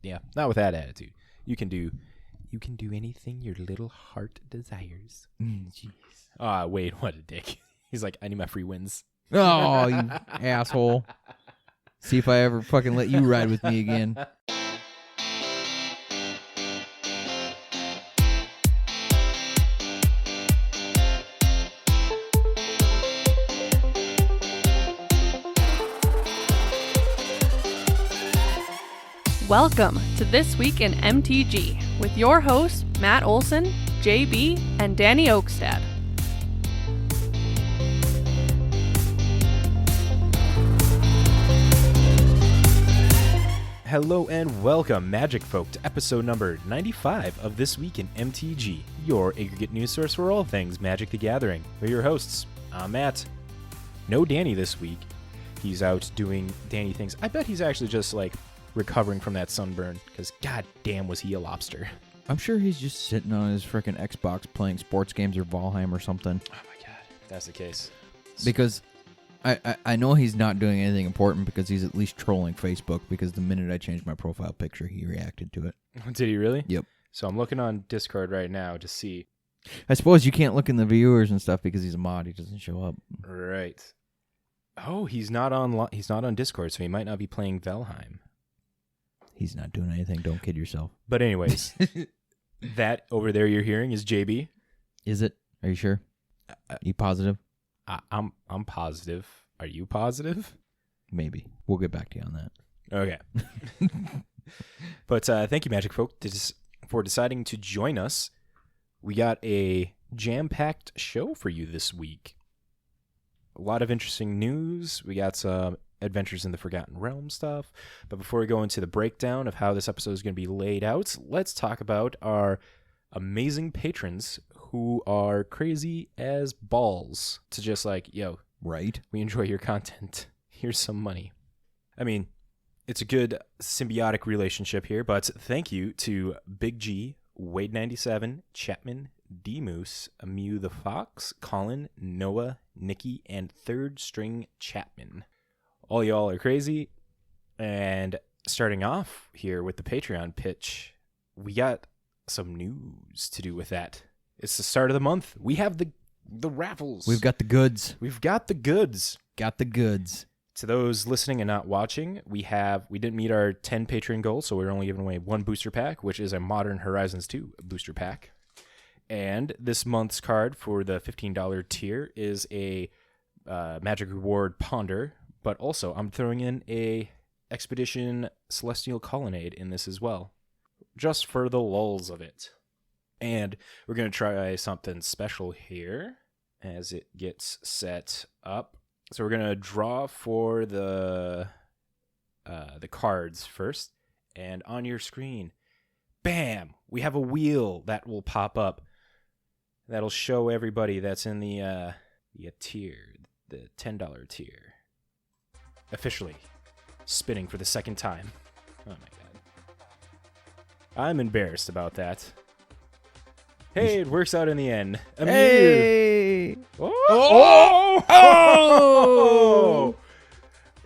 Yeah, not with that attitude. You can do anything your little heart desires. Jeez. Wait, what a dick. He's like, I need my free wins. Oh, you asshole. See if I ever fucking let you ride with me again. Welcome to This Week in MTG with your hosts, Matt Olson, JB, and Danny Oakstad. Hello and welcome, Magic Folk, to episode number 95 of This Week in MTG, your aggregate news source for all things Magic the Gathering. We're your hosts. I'm Matt. No Danny this week. He's out doing Danny things. I bet he's actually just like recovering from that sunburn, because goddamn was he a lobster. I'm sure he's just sitting on his freaking Xbox playing sports games or Valheim or something. Oh my god, if that's the case. Because I know he's not doing anything important because he's at least trolling Facebook, because the minute I changed my profile picture, he reacted to it. Did he really? Yep. So I'm looking on Discord right now to see. I suppose you can't look in the viewers and stuff because he's a mod. He doesn't show up. Right. Oh, he's not on Discord, so he might not be playing Valheim. He's not doing anything. Don't kid yourself. But anyways, that over there you're hearing is JB. Is it? Are you sure? You positive? I'm positive. Are you positive? Maybe. We'll get back to you on that. Okay. But thank you, Magic Folk, for deciding to join us. We got a jam-packed show for you this week. A lot of interesting news. We got some Adventures in the Forgotten Realm stuff. But before we go into the breakdown of how this episode is going to be laid out, let's talk about our amazing patrons who are crazy as balls to just like, yo, right? We enjoy your content. Here's some money. I mean, it's a good symbiotic relationship here, but thank you to Big G, Wade97, Chapman, D-Moose, Amew the Fox, Colin, Noah, Nikki, and Third String Chapman. All y'all are crazy. And starting off here with the Patreon pitch, we got some news to do with that. It's the start of the month. We have the raffles. We've got the goods. We've got the goods. Got the goods. To those listening and not watching, we didn't meet our 10 Patreon goal, so we're only giving away one booster pack, which is a Modern Horizons 2 booster pack. And this month's card for the $15 tier is a Magic Reward Ponder, but also I'm throwing in a Expedition Celestial Colonnade in this as well, just for the lulz of it. And we're going to try something special here as it gets set up. So we're going to draw for the cards first. And on your screen, bam, we have a wheel that will pop up. That'll show everybody that's in the tier, the $10 tier. Officially spinning for the second time. Oh my god. I'm embarrassed about that. Hey, it works out in the end. Hey! Oh! Oh!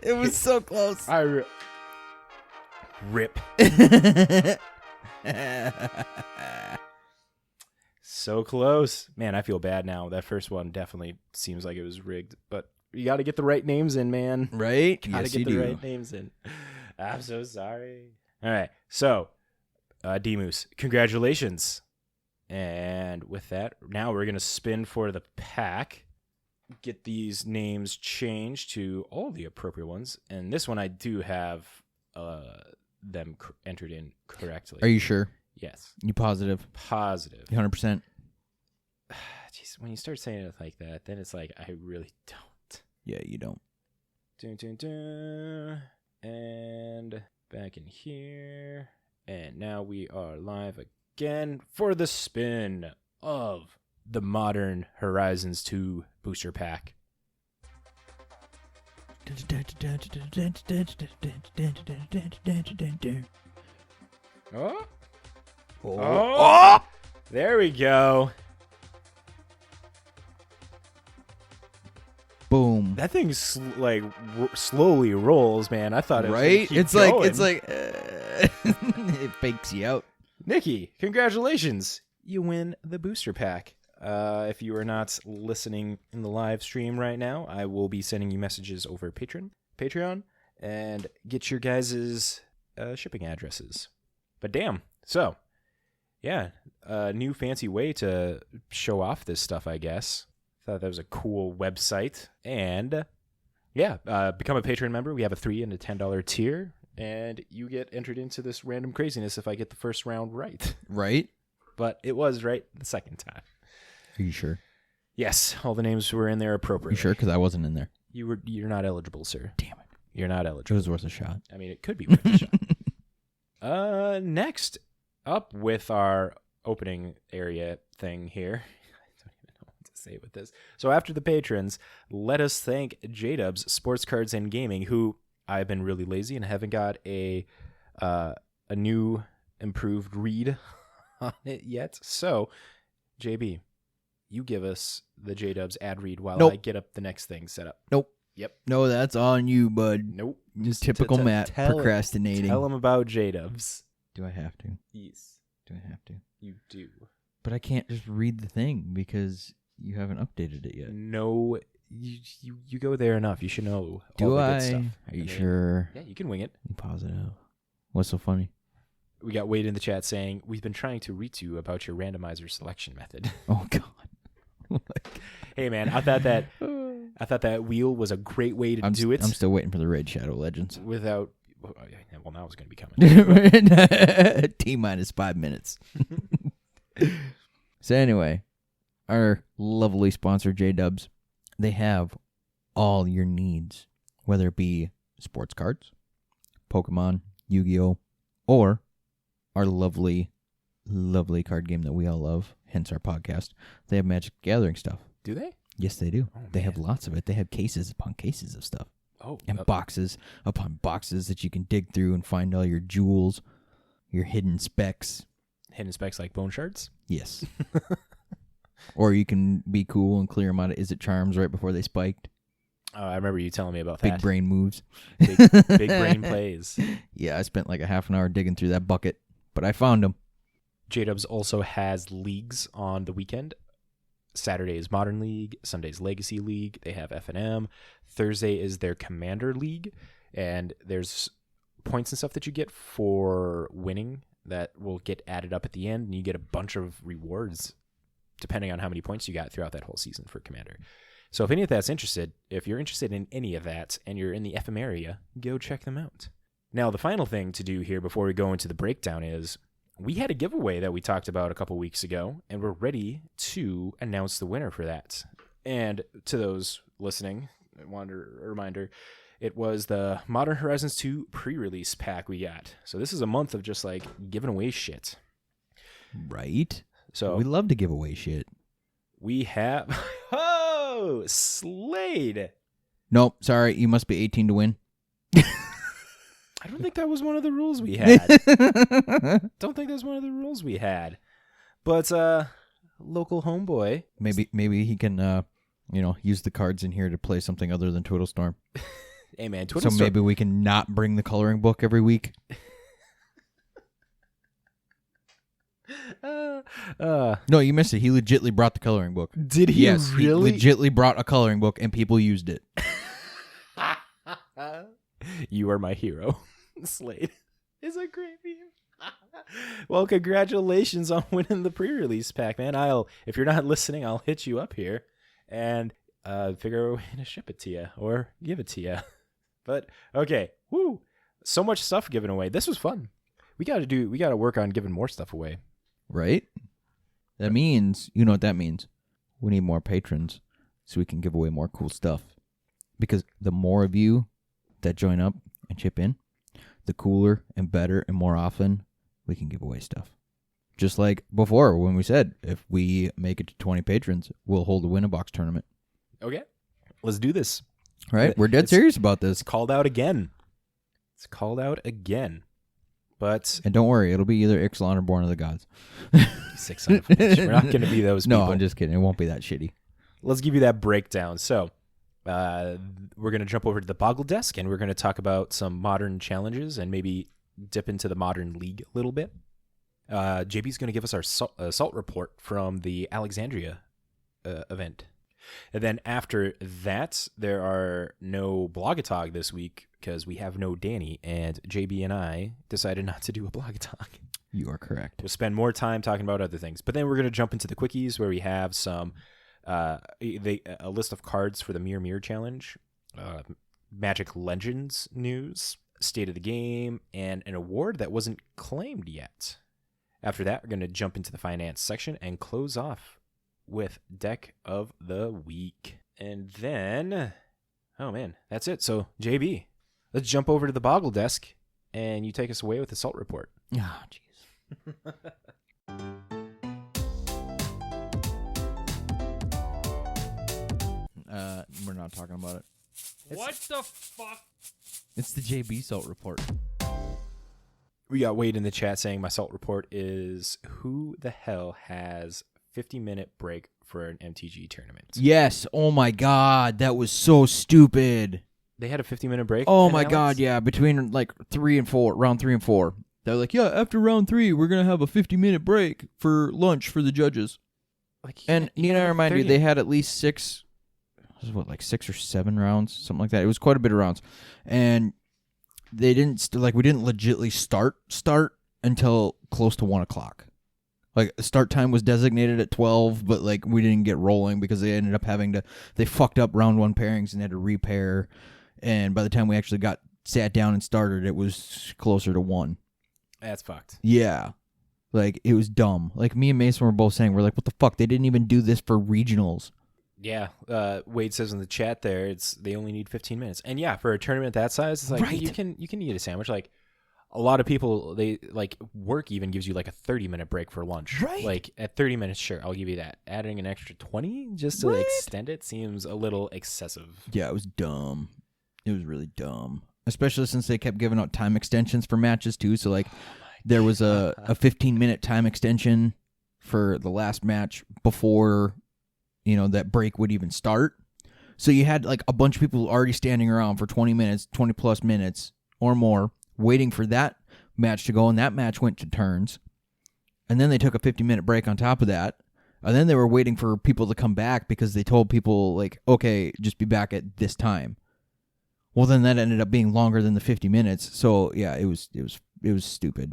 It was so close. Rip. So close. Man, I feel bad now. That first one definitely seems like it was rigged, but you got to get the right names in, man. Right? Got to get the right names in. I'm so sorry. All right. So, D-Moose, congratulations. And with that, now we're going to spin for the pack. Get these names changed to all the appropriate ones. And this one I do have them entered in correctly. Are you sure? Yes. You positive? Positive. 100%? Jeez, when you start saying it like that, then it's like, I really don't. Yeah, you don't. Dun, dun, dun. And back in here. And now we are live again for the spin of the Modern Horizons 2 booster pack. Oh. Oh. There we go. Boom. That thing slowly rolls, man. I thought it was Right? keep It's going. like it fakes you out. Nikki, congratulations. You win the booster pack. If you are not listening in the live stream right now, I will be sending you messages over Patreon, and get your guys' shipping addresses. But damn. So, yeah, a new fancy way to show off this stuff, I guess. Thought that was a cool website. And, yeah, become a Patreon member. We have a $3 and a $10 tier, and you get entered into this random craziness if I get the first round right. Right? But it was right the second time. Are you sure? Yes, all the names were in there appropriately. You sure? Because I wasn't in there. You're not eligible, sir. Damn it. You're not It eligible. was worth a shot. I mean, it could be worth a shot. Next up with our opening area thing here. I don't even know what to say with this. So after the patrons, let us thank J-Dubs Sports Cards and Gaming, who I've been really lazy and haven't got a new improved read on it yet. So, JB, you give us the J-Dubs ad read while Nope. I get up the next thing set up. Nope. Yep. No, that's on you, bud. Nope. Just typical Matt procrastinating. Tell him about J-Dubs. Do I have to? Yes. Do I have to? You do. But I can't just read the thing because you haven't updated it yet. No, you go there enough. You should know Do all the I? good stuff. Are you sure? Yeah, you can wing it. I'm positive. What's so funny? We got Wade in the chat saying, we've been trying to reach you about your randomizer selection method. Oh, God. Hey, man, I thought that wheel was a great way to do it. I'm still waiting for the Raid Shadow Legends. Without... Well, now it's going to be coming. T-minus 5 minutes. So anyway, our lovely sponsor, J-Dubs, they have all your needs, whether it be sports cards, Pokemon, Yu-Gi-Oh, or our lovely card game that we all love, hence our podcast. They have Magic the Gathering stuff. Do they? Yes, they do. Oh, they man. have lots of it. They have cases upon cases of stuff. Oh. And boxes upon boxes that you can dig through and find all your jewels, your hidden specs. Hidden specs like bone shards? Yes. Or you can be cool and clear them out of Is It Charms right before they spiked. Oh, I remember you telling me about Big that. brain moves. Big brain plays. Yeah, I spent like a half an hour digging through that bucket, but I found them. J-Dubs also has leagues on the weekend. Saturday is Modern League. Sunday's Legacy League. They have F&M. Thursday is their Commander League. And there's points and stuff that you get for winning that will get added up at the end. And you get a bunch of rewards depending on how many points you got throughout that whole season for Commander. So if any of that's interested, if you're interested in any of that and you're in the FM area, go check them out. Now, the final thing to do here before we go into the breakdown is we had a giveaway that we talked about a couple weeks ago, and we're ready to announce the winner for that. And to those listening, I want a reminder, it was the Modern Horizons 2 pre-release pack we got. So this is a month of just like giving away shit. Right? So we love to give away shit. we have... Oh, Slade! Nope, sorry, you must be 18 to win. I don't think that was one of the rules we had. Don't think that's one of the rules we had. But local homeboy. Maybe he can use the cards in here to play something other than Twiddle Storm. Hey man, So maybe we can not bring the coloring book every week. No, you missed it. He legitly brought the coloring book. Did he Yes, really? he legitly brought a coloring book and people used it. You are my hero. Slade is a great meme. Well, congratulations on winning the pre-release pack, man. If you're not listening, I'll hit you up here and figure a way to ship it to you or give it to you. But okay, woo! So much stuff given away. This was fun. We got to work on giving more stuff away. Right? That means, you know what that means? We need more patrons so we can give away more cool stuff. Because the more of you that join up and chip in, the cooler and better and more often we can give away stuff. Just like before when we said, if we make it to 20 patrons, we'll hold a win-a-box tournament. Okay, let's do this. Right? We're dead serious about this. It's called out again. But And don't worry, it'll be either Ixalan or Born of the Gods. 6 son of a bitch. We're not going to be those people. No, I'm just kidding. It won't be that shitty. Let's give you that breakdown. So, we're going to jump over to the Boggle Desk, and we're going to talk about some modern challenges and maybe dip into the Modern League a little bit. JB's going to give us our assault report from the Alexandria event. And then after that, there are no Blogatog this week because we have no Danny, and JB and I decided not to do a Blogatog. You are correct. We'll spend more time talking about other things. But then we're going to jump into the quickies where we have some a list of cards for the Mirror Challenge, Magic Legends news, state of the game, and an award that wasn't claimed yet. After that, we're going to jump into the finance section and close off with Deck of the Week. And then, oh man, that's it. So, JB, let's jump over to the Boggle Desk, and you take us away with the Assault Report. Ah, jeez. We're not talking about it. What the fuck? It's the JB Salt report. We got Wade in the chat saying my Salt Report is who the hell has 50-minute break for an MTG tournament? Yes. Oh my God, that was so stupid. They had a 50-minute break? Oh my God, yeah. Between like round 3 and 4. They're like, yeah, after round 3, we're going to have a 50-minute break for lunch for the judges. And Nina, I remind you, they had at least 6 or 7 rounds, something like that. It was quite a bit of rounds. And they didn't, we didn't legitly start until close to 1 o'clock. Like, start time was designated at 12, but, like, we didn't get rolling because they ended up they fucked up round 1 pairings and had to repair. And by the time we actually sat down and started, it was closer to 1. That's fucked. Yeah. Like, it was dumb. Like, me and Mason were both saying, we're like, what the fuck? They didn't even do this for regionals. Yeah. Wade says in the chat there, they only need 15 minutes. And yeah, for a tournament that size, it's like, right. you can eat a sandwich. Like, a lot of people, they, like, work even gives you, like, a 30-minute break for lunch. Right. Like, at 30 minutes, sure, I'll give you that. Adding an extra 20 just to extend it seems a little excessive. Yeah, it was dumb. It was really dumb. Especially since they kept giving out time extensions for matches, too. So, like, there was a 15-minute time extension for the last match before, that break would even start. So you had, like, a bunch of people already standing around for 20 minutes, 20-plus minutes or more, waiting for that match to go, and that match went to turns. And then they took a 50-minute break on top of that. And then they were waiting for people to come back because they told people, like, okay, just be back at this time. Well, then that ended up being longer than the 50 minutes. So, yeah, it was stupid.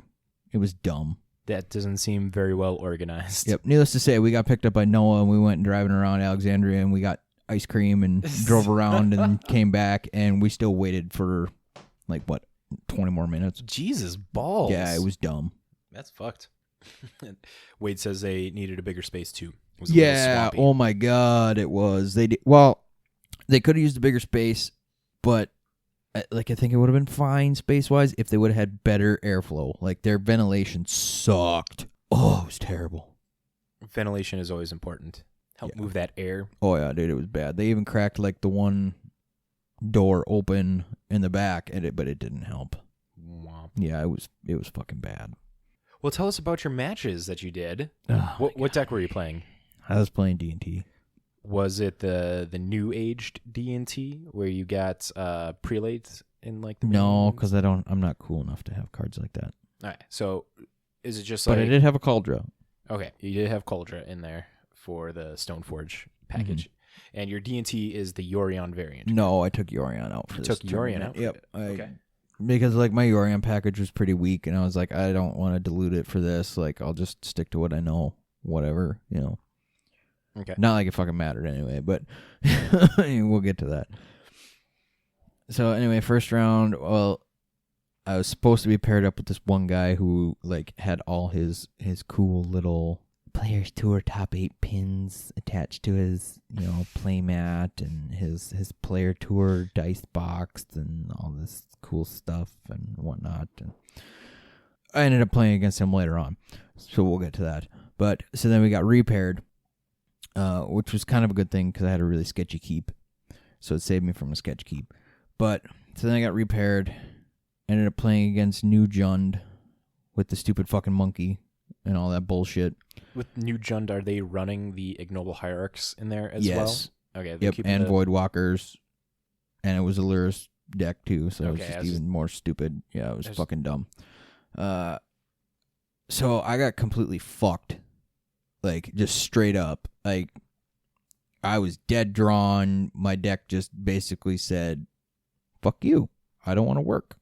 It was dumb. That doesn't seem very well organized. Yep. Needless to say, we got picked up by Noah, and we went driving around Alexandria, and we got ice cream and drove around and came back, and we still waited for, 20 more minutes. Jesus balls. Yeah, it was dumb. That's fucked. Wade says they needed a bigger space, too. It was a little swampy. Oh my God, it was. They could have used a bigger space, but I think it would have been fine space-wise if they would have had better airflow. Like, their ventilation sucked. Oh, it was terrible. Ventilation is always important. Help move that air. Oh, yeah, dude, it was bad. They even cracked, the one door open in the back, but it didn't help. Wow. Yeah, it was fucking bad. Well, tell us about your matches that you did. Oh, what deck were you playing? I was playing D&T. Was it the new aged D&T where you got prelates in the No, because I'm not cool enough to have cards like that. All right. So is it just But I did have a Cauldra. Okay, you did have Cauldra in there for the Stoneforge package. Mm-hmm. And your D&T is the Yorion variant. No, I took Yorion out for this. Took Yorion out? Yep. Okay. Because my Yorion package was pretty weak, and I was like, I don't want to dilute it for this. Like, I'll just stick to what I know, whatever, Okay. Not like it fucking mattered anyway, but we'll get to that. So anyway, first round, well, I was supposed to be paired up with this one guy who had all his cool little Players Tour top 8 pins attached to his, play mat and his Player Tour dice box and all this cool stuff and whatnot. And I ended up playing against him later on, so we'll get to that. But so then we got repaired. Which was kind of a good thing because I had a really sketchy keep. So it saved me from a sketch keep. But so then I got repaired. Ended up playing against New Jund with the stupid fucking monkey and all that bullshit. With New Jund, are they running the Ignoble Hierarchs in there as well? Yes. Okay. Yep, and Voidwalkers, and it was a Lurrus deck too, so it was just even more stupid. Yeah, it was fucking dumb. So I got completely fucked, like just straight up. Like I was dead drawn. My deck just basically said, "Fuck you. I don't want to work."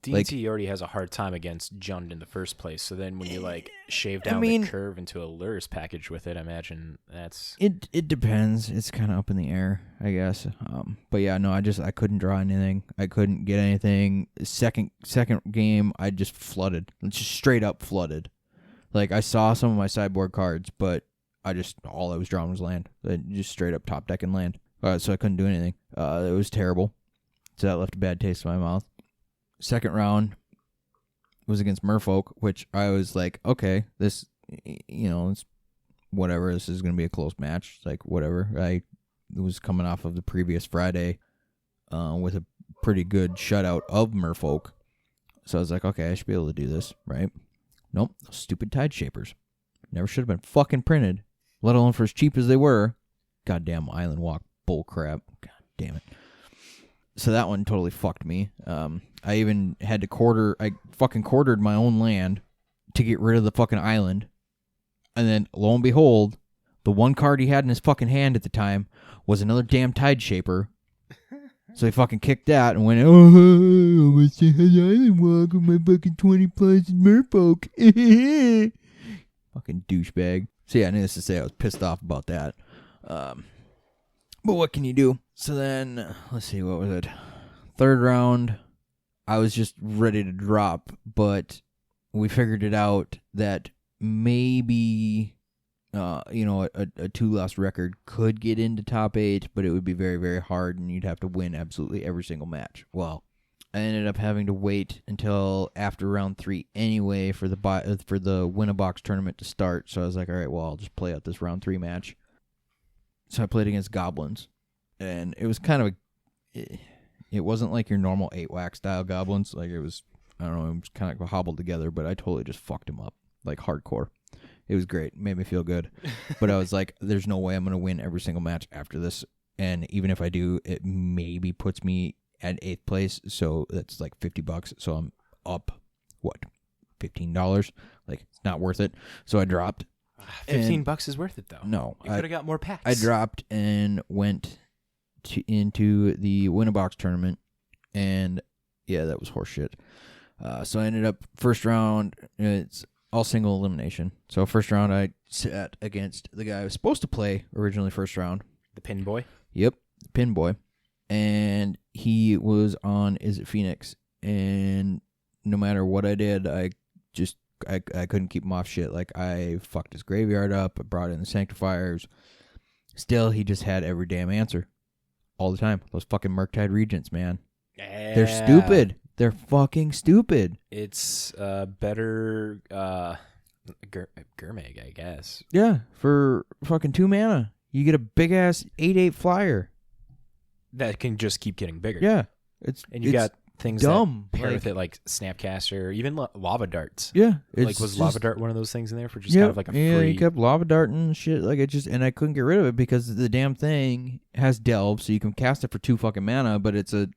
D&T already has a hard time against Jund in the first place, so then when you like shave down the curve into a Lurrus package with it, I imagine that's... It depends. It's kind of up in the air, I guess. But yeah, no, I couldn't draw anything. I couldn't get anything. Second game, I just flooded. Just straight up flooded. Like, I saw some of my sideboard cards, but all I was drawing was land. Just straight up top decking land. So I couldn't do anything. It was terrible. So that left a bad taste in my mouth. Second round was against Merfolk, which I was like, okay, this, it's whatever. This is going to be a close match. It's like, whatever. I was coming off of the previous Friday with a pretty good shutout of Merfolk. So I was like, okay, I should be able to do this, right? Nope. Those stupid Tide Shapers. Never should have been fucking printed, let alone for as cheap as they were. Goddamn Island Walk bullcrap. God damn it. So that one totally fucked me. I even had to I fucking quartered my own land to get rid of the fucking island. And then, lo and behold, the one card he had in his fucking hand at the time was another damn Tide Shaper. So he fucking kicked that and went, oh, I wish I had Island Walk with my fucking 20 plus Merfolk. Fucking douchebag. So yeah, needless to say, I was pissed off about that. But what can you do? So then, let's see, what was it? Third round, I was just ready to drop, but we figured it out that maybe, a 2-loss record could get into top 8, but it would be very, very hard, and you'd have to win absolutely every single match. Well, I ended up having to wait until after round 3 anyway for the Win-A-Box tournament to start, so I was like, all right, well, I'll just play out this round 3 match. So I played against Goblins, and it was kind of it wasn't like your normal 8-whack style Goblins. Like it was, I don't know, it was kind of hobbled together, but I totally just fucked him up, like hardcore. It was great. It made me feel good. But I was like, there's no way I'm going to win every single match after this. And even if I do, it maybe puts me at 8th place. So that's like $50. So I'm up, $15? Like, it's not worth it. So I dropped. $15 is worth it, though. No. You could have got more packs. I dropped and went into the Win-A-Box tournament. And, yeah, that was horseshit. So I ended up first round, it's all single elimination. So first round I sat against the guy I was supposed to play originally first round. The Pin Boy? Yep, the Pin Boy. And he was on Is It Phoenix? And no matter what I did, I couldn't keep him off shit. Like, I fucked his graveyard up. I brought in the Sanctifiers. Still, he just had every damn answer. All the time. Those fucking Murktide Regents, man. Yeah. They're stupid. They're fucking stupid. It's better Gurmag, I guess. Yeah, for fucking 2 mana. You get a big-ass 8/8 flyer. That can just keep getting bigger. Yeah. You got things dumb. that pair with it, like Snapcaster, even Lava Darts. Yeah. Was Lava Dart one of those things in there for just kind of like a free... Yeah, you kept Lava Dart and shit. Like, and I couldn't get rid of it because the damn thing has Delve, so you can cast it for 2 fucking mana, but it's a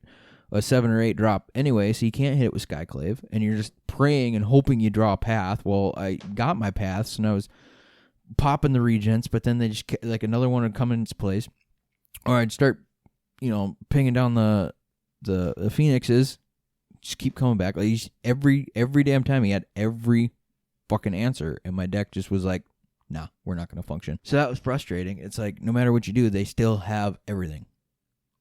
7 or 8 drop anyway, so you can't hit it with Skyclave, and you're just praying and hoping you draw a path. Well, I got my paths, and I was popping the regents, but then they just, like, another one would come in its place, or I'd start, pinging down the Phoenixes, just keep coming back. Like, every damn time he had every fucking answer, and my deck just was like, nah, we're not going to function. So that was frustrating. It's like, no matter what you do, they still have everything.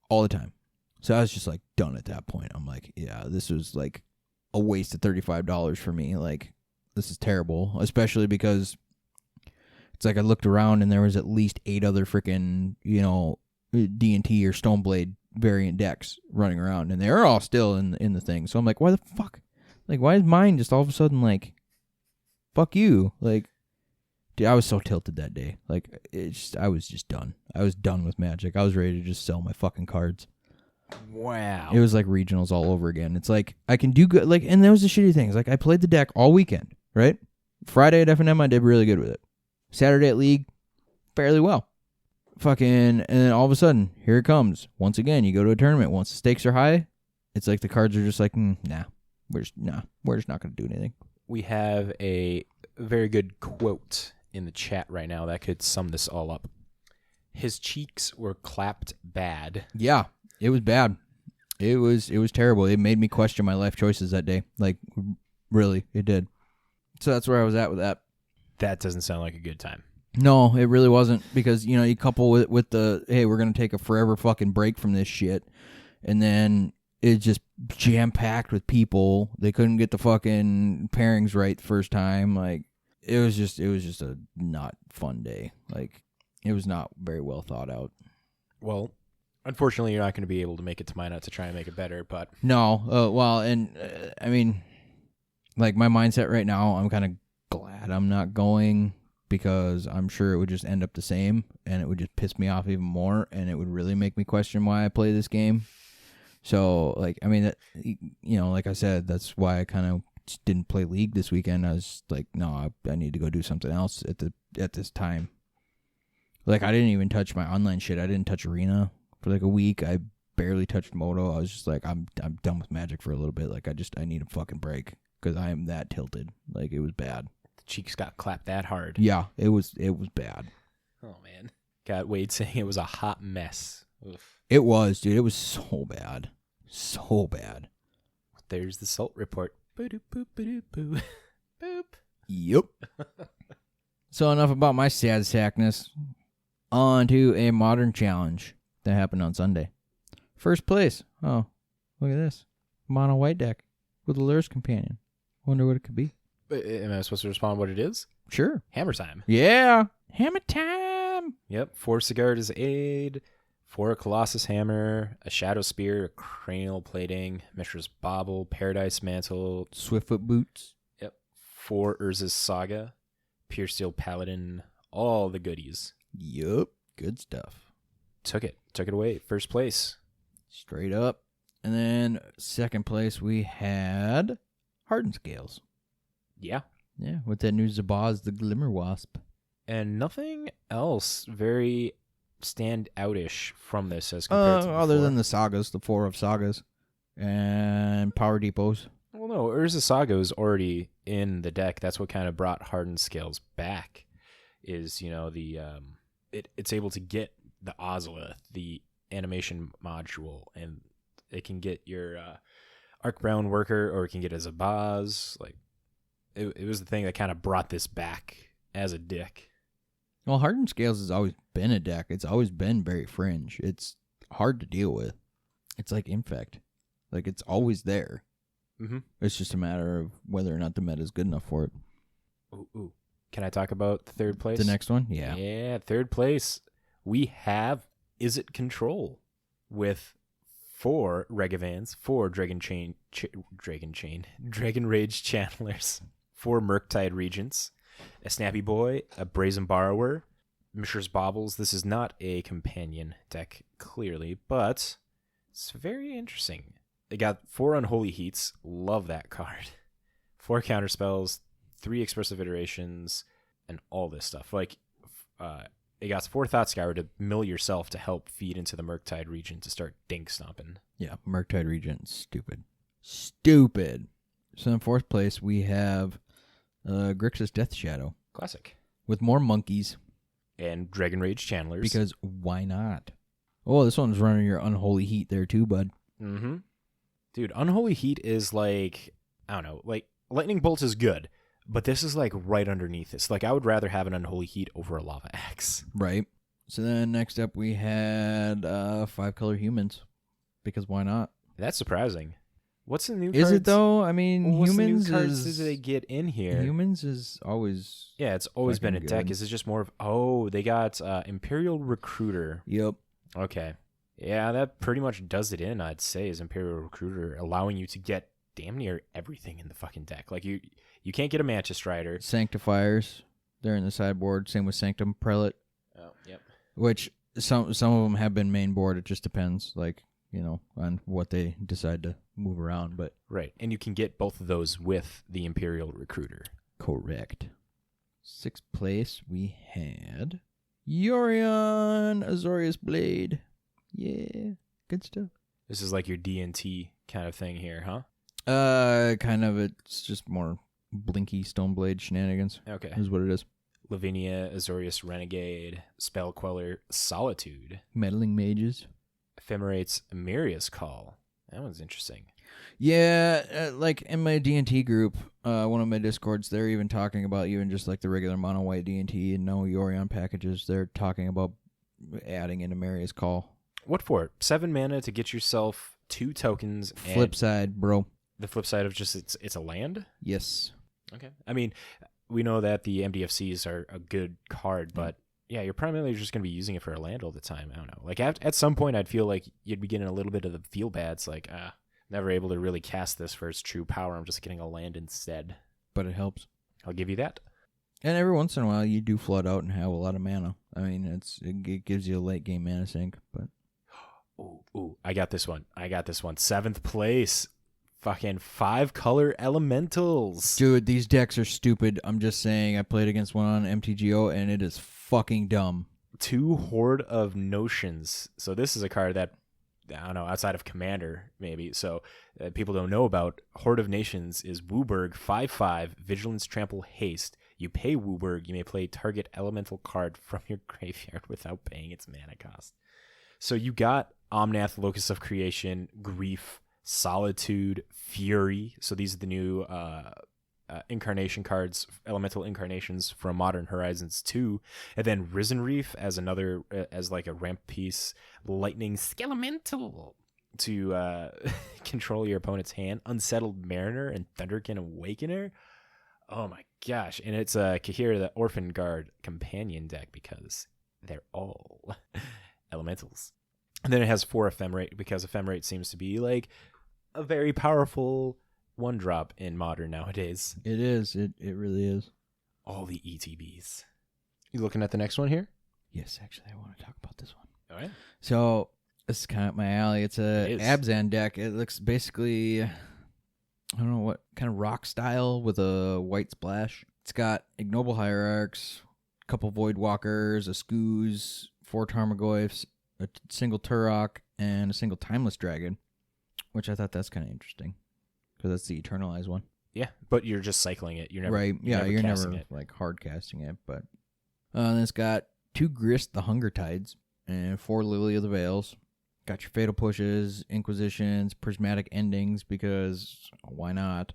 All the time. So I was just, like, done at that point. I'm like, yeah, this was, like, a waste of $35 for me. Like, this is terrible. Especially because it's like I looked around and there was at least 8 other freaking, D&T or Stoneblade variant decks running around. And they were all still in the thing. So I'm like, why the fuck? Like, why is mine just all of a sudden, like, fuck you? Like, dude, I was so tilted that day. Like, I was just done. I was done with Magic. I was ready to just sell my fucking cards. Wow. It was like regionals all over again. It's like, I can do good, like, and that was the shitty thing. It's like, I played the deck all weekend, right? Friday at F&M, I did really good with it. Saturday at League, fairly well. and then all of a sudden, here it comes. Once again, you go to a tournament. Once the stakes are high, it's like the cards are just like, nah, we're just not going to do anything. We have a very good quote in the chat right now that could sum this all up. His cheeks were clapped bad. Yeah, it was bad. It was terrible. It made me question my life choices that day. Like, really, it did. So that's where I was at with that. That doesn't sound like a good time. No, it really wasn't, because, you know, you couple it with the, hey, we're going to take a forever fucking break from this shit, and then it's just jam-packed with people. They couldn't get the fucking pairings right the first time. Like, it was just a not fun day. Like, it was not very well thought out. Well, unfortunately, you're not going to be able to make it to Minot to try and make it better, but... No, I mean, like, my mindset right now, I'm kind of glad I'm not going, because I'm sure it would just end up the same, and it would just piss me off even more, and it would really make me question why I play this game. So, like, I mean, you know, like I said, that's why I kind of didn't play League this weekend. I was like, no, I need to go do something else at this time. Like, I didn't even touch my online shit. I didn't touch Arena for like a week. I barely touched Moto. I was just like, I'm done with Magic for a little bit. Like, I need a fucking break, because I am that tilted. Like, it was bad. The cheeks got clapped that hard. Yeah, it was bad. Oh, man. Got Wade saying it was a hot mess. Oof. It was, dude. It was so bad. So bad. There's the salt report. Boop, boop, boop, boop. Boop. Yep. So enough about my sad sackness. On to a modern challenge that happened on Sunday. First place. Oh, look at this. Mono white deck with a Lur's Companion. Wonder what it could be. Am I supposed to respond what it is? Sure. Hammer time. Yeah. Hammer time. Yep. 4 Sigurd as aid. 4 Colossus Hammer. A Shadow Spear. A Cranial Plating. Mishra's Bauble. Paradise Mantle. Swiftfoot Boots. Yep. 4 Urza's Saga. Pure Steel Paladin. All the goodies. Yup. Good stuff. Took it away. First place. Straight up. And then second place we had Hardened Scales. Yeah. Yeah, with that new Zabaz the Glimmer Wasp. And nothing else very stand-out-ish from this as compared to other before. than the sagas, the 4 of sagas, and power depots. Well, no, Urza Saga is already in the deck. That's what kind of brought Hardened Scales back. Is, you know, the it's able to get the Ozolith, the animation module, and it can get your Arc Brown Worker, or it can get a Zabaz. Like, it was the thing that kind of brought this back as a deck. Well, Hardened Scales has always been a deck. It's always been very fringe. It's hard to deal with. It's like Infect. Like, it's always there. Mm-hmm. It's just a matter of whether or not the meta is good enough for it. Ooh. Can I talk about the third place? The next one? Yeah. Yeah, third place. We have Is It Control with 4 Regavans, 4 Dragon Rage Channelers, 4 Murktide Regents, a Snappy Boy, a Brazen Borrower, Mishra's Baubles. This is not a companion deck, clearly, but it's very interesting. They got 4 Unholy Heats. Love that card. 4 counterspells, 3 Expressive Iterations, and all this stuff. Like, it got 4 Thought Scour to mill yourself to help feed into the Murktide region to start dink stomping. Yeah, Murktide Regent, stupid. Stupid. So in fourth place, we have Grixis Death Shadow. Classic. With more monkeys. And Dragon Rage Channelers. Because why not? Oh, this one's running your Unholy Heat there too, bud. Mm-hmm. Dude, Unholy Heat is like, I don't know, like, Lightning Bolt is good, but this is like right underneath this. Like, I would rather have an Unholy Heat over a Lava Axe. Right. So then next up we had 5-color humans. Because why not? That's surprising. What's the new Is cards? it though? I mean, What's humans the new cards is... did they get in here? Humans is always... Yeah, it's always been a fucking deck. good. Is it just more of... Oh, they got Imperial Recruiter. Yep. Okay. Yeah, that pretty much does it in, I'd say, is Imperial Recruiter, allowing you to get damn near everything in the fucking deck. Like, you can't get a Mantis Strider. Sanctifiers. They're in the sideboard. Same with Sanctum Prelate. Oh, yep. Which some of them have been main board. It just depends, like, you know, on what they decide to move around. But Right, and you can get both of those with the Imperial Recruiter. correct. Sixth place, we had Yorion Azorius Blade. Yeah, good stuff. This is like your D&T kind of thing here, huh? Kind of. It's just more blinky Stoneblade shenanigans. Okay. Is what it is. Lavinia, Azorius Renegade, Spell Queller, Solitude, Meddling Mages. Ephemerate's Mirius Call. That one's interesting. Yeah, like in my D&T group, one of my Discords, they're even talking about even just like the regular mono white D&T and no Yorion packages. They're talking about adding in a Mirius Call. What for? 7 mana to get yourself 2 tokens. Flip side, bro. The flip side of just it's a land? Yes. Okay. I mean, we know that the MDFCs are a good card, but yeah, you're primarily just going to be using it for a land all the time. I don't know. Like at some point, I'd feel like you'd be getting a little bit of the feel bads, like, never able to really cast this for its true power. I'm just getting a land instead. But it helps. I'll give you that. And every once in a while, you do flood out and have a lot of mana. I mean, it gives you a late game mana sink, but... Ooh, I got this one. 7th place. Fucking 5-color elementals. Dude, these decks are stupid. I'm just saying, I played against one on MTGO, and it is fucking dumb. 2 Horde of Notions. So this is a card that, I don't know, outside of Commander, maybe, so people don't know about. Horde of Nations is Wooburg, 5/5, Vigilance, Trample, Haste. You pay Wooburg, you may play target elemental card from your graveyard without paying its mana cost. So you got Omnath, Locus of Creation, Grief, Solitude, Fury. So these are the new incarnation cards, elemental incarnations from Modern Horizons 2. And then Risen Reef as another, as like a ramp piece. Lightning Skelemental to control your opponent's hand. Unsettled Mariner and Thunderkin Awakener. Oh my gosh. And it's Kahira, the Orphan Guard companion deck, because they're all elementals. And then it has 4 Ephemerate, because Ephemerate seems to be like a very powerful 1-drop in Modern nowadays. It is. It really is. All the ETBs. You looking at the next one here? Yes, actually, I want to talk about this one. All right. So, this is kind of my alley. It's a Abzan deck. It looks basically, I don't know what, kind of rock style with a white splash. It's got Ignoble Hierarchs, a couple Void Walkers, a Skooz, 4 Tarmogoyfs, a single Turok, and a single Timeless Dragon, which I thought that's kind of interesting, because that's the Eternalized one. Yeah, but you're just cycling it. You're never right. Yeah, you're never it. like hard casting it. But then it's got 2 Grist the Hunger Tides and 4 Lily of the Veils. Got your Fatal Pushes, Inquisitions, Prismatic Endings, because why not?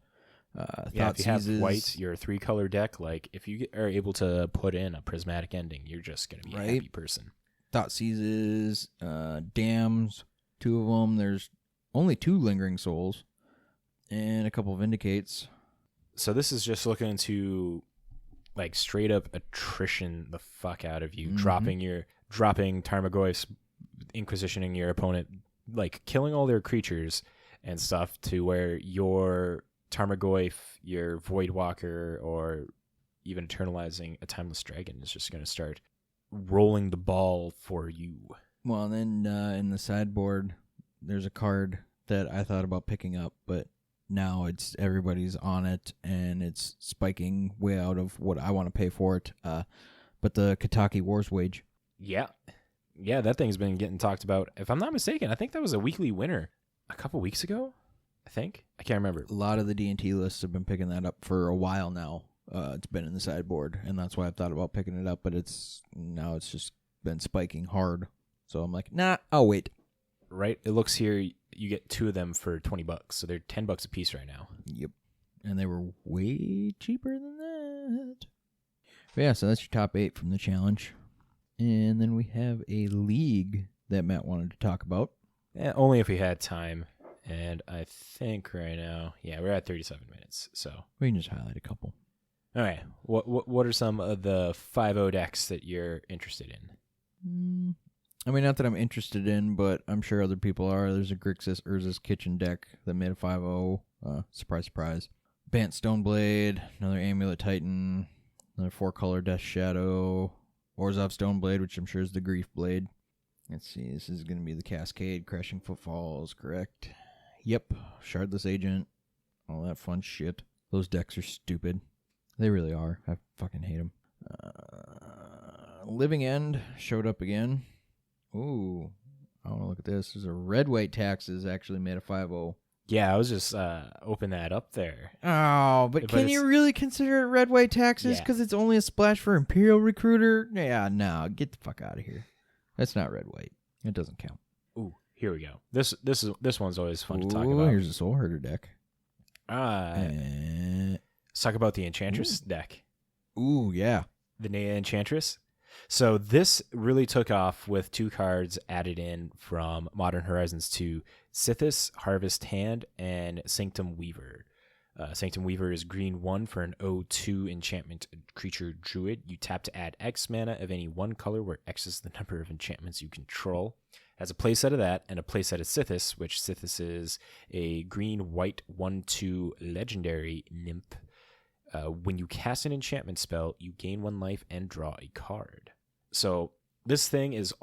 Yeah, if you have white, you're a 3-color deck. Like, if you are able to put in a Prismatic Ending, you're just going to be a happy person. Thought Seizes, Dams, 2 of them. There's only 2 Lingering Souls, and a couple Vindicates. So this is just looking to, like, straight up attrition the fuck out of you, dropping Tarmogoyfs, Inquisitioning your opponent, like killing all their creatures and stuff, to where your Tarmogoyf, your Voidwalker, or even eternalizing a Timeless Dragon is just going to start rolling the ball for you. Well, and then in the sideboard, there's a card that I thought about picking up, but now everybody's on it, and it's spiking way out of what I want to pay for it. But the Kataki War's Wage. Yeah, that thing's been getting talked about. If I'm not mistaken, I think that was a weekly winner a couple weeks ago. I can't remember. A lot of the D&T lists have been picking that up for a while now. It's been in the sideboard, and that's why I've thought about picking it up, but it's just been spiking hard. So I'm like, nah, I'll wait. Right? It looks here you get 2 of them for $20, so they're $10 a piece right now. Yep. And they were way cheaper than that. But yeah, so that's your top 8 from the challenge. And then we have a league that Matt wanted to talk about. Yeah, only if we had time. And I think right now, we're at 37 minutes. So we can just highlight a couple. All right. What are some of the 5-0 decks that you're interested in? I mean, not that I'm interested in, but I'm sure other people are. There's a Grixis Urza's Kitchen deck that made a 5-0. Surprise, surprise. Bant Stoneblade, another Amulet Titan, another 4-color Death Shadow, Orzhov Stoneblade, which I'm sure is the Grief Blade. Let's see, this is going to be the Cascade, Crashing Footfalls, correct? Yep, Shardless Agent, all that fun shit. Those decks are stupid. They really are. I fucking hate them. Living End showed up again. Ooh. I want to look at this. There's a red white taxes actually made a 5-0. Yeah, I was just open that up there. Oh, but can you really consider it red white taxes? Yeah. Because it's only a splash for Imperial Recruiter? Yeah, no. Get the fuck out of here. That's not red white. It doesn't count. Ooh, here we go. This one's always fun to talk about. Here's a Soul Herder deck. Let's talk about the Enchantress deck. Ooh, yeah. The Nea Enchantress. So this really took off with 2 cards added in from Modern Horizons 2, Sithis, Harvest Hand, and Sanctum Weaver. Sanctum Weaver is green 1 for an 0/2 enchantment creature druid. You tap to add X mana of any one color where X is the number of enchantments you control. Has a playset of that and a playset of Sithis, which Sithis is a green-white 1/2 legendary nymph. When you cast an enchantment spell, you gain 1 life and draw a card. So this thing is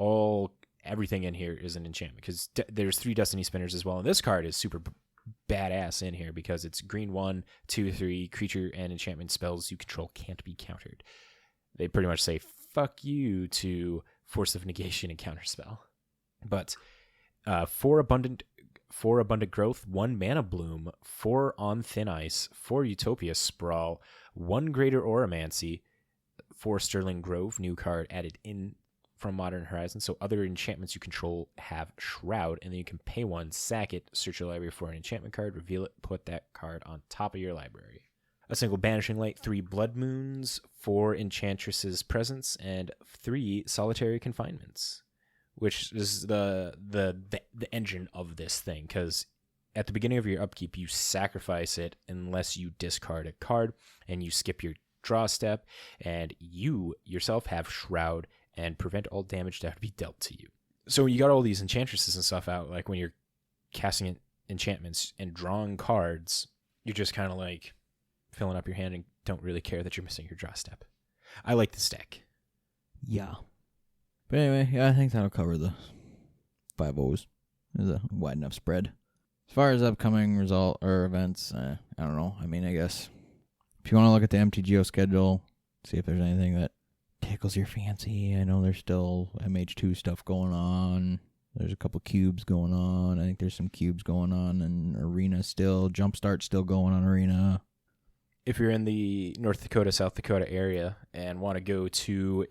everything in here is an enchantment because there's 3 Destiny Spinners as well. And this card is super badass in here because it's green 1, 2, 3, creature and enchantment spells you control can't be countered. They pretty much say, fuck you to Force of Negation and Counterspell. But 4 abundant growth, 1 mana bloom, 4 on thin ice, 4 Utopia Sprawl, 1 greater Oromancy, 4 Sterling Grove, new card added in from Modern Horizons. So other enchantments you control have Shroud, and then you can pay 1, sack it, search your library for an enchantment card, reveal it, put that card on top of your library. A single Banishing Light, 3 Blood Moons, 4 Enchantress's Presence, and 3 Solitary Confinements, which is the engine of this thing, because at the beginning of your upkeep, you sacrifice it unless you discard a card, and you skip your draw step, and you yourself have Shroud and prevent all damage that would be dealt to you. So you got all these enchantresses and stuff out, like when you're casting enchantments and drawing cards, you're just kind of like filling up your hand and don't really care that you're missing your draw step. I like this deck. Yeah. But anyway, yeah, I think that'll cover the 5-0s. There's a wide enough spread. As far as upcoming events, I don't know. I mean, I guess if you want to look at the MTGO schedule, see if there's anything that tickles your fancy. I know there's still MH2 stuff going on. There's a couple cubes going on. I think there's some cubes going on in Arena still. Jumpstart still going on Arena. If you're in the North Dakota, South Dakota area and want to go to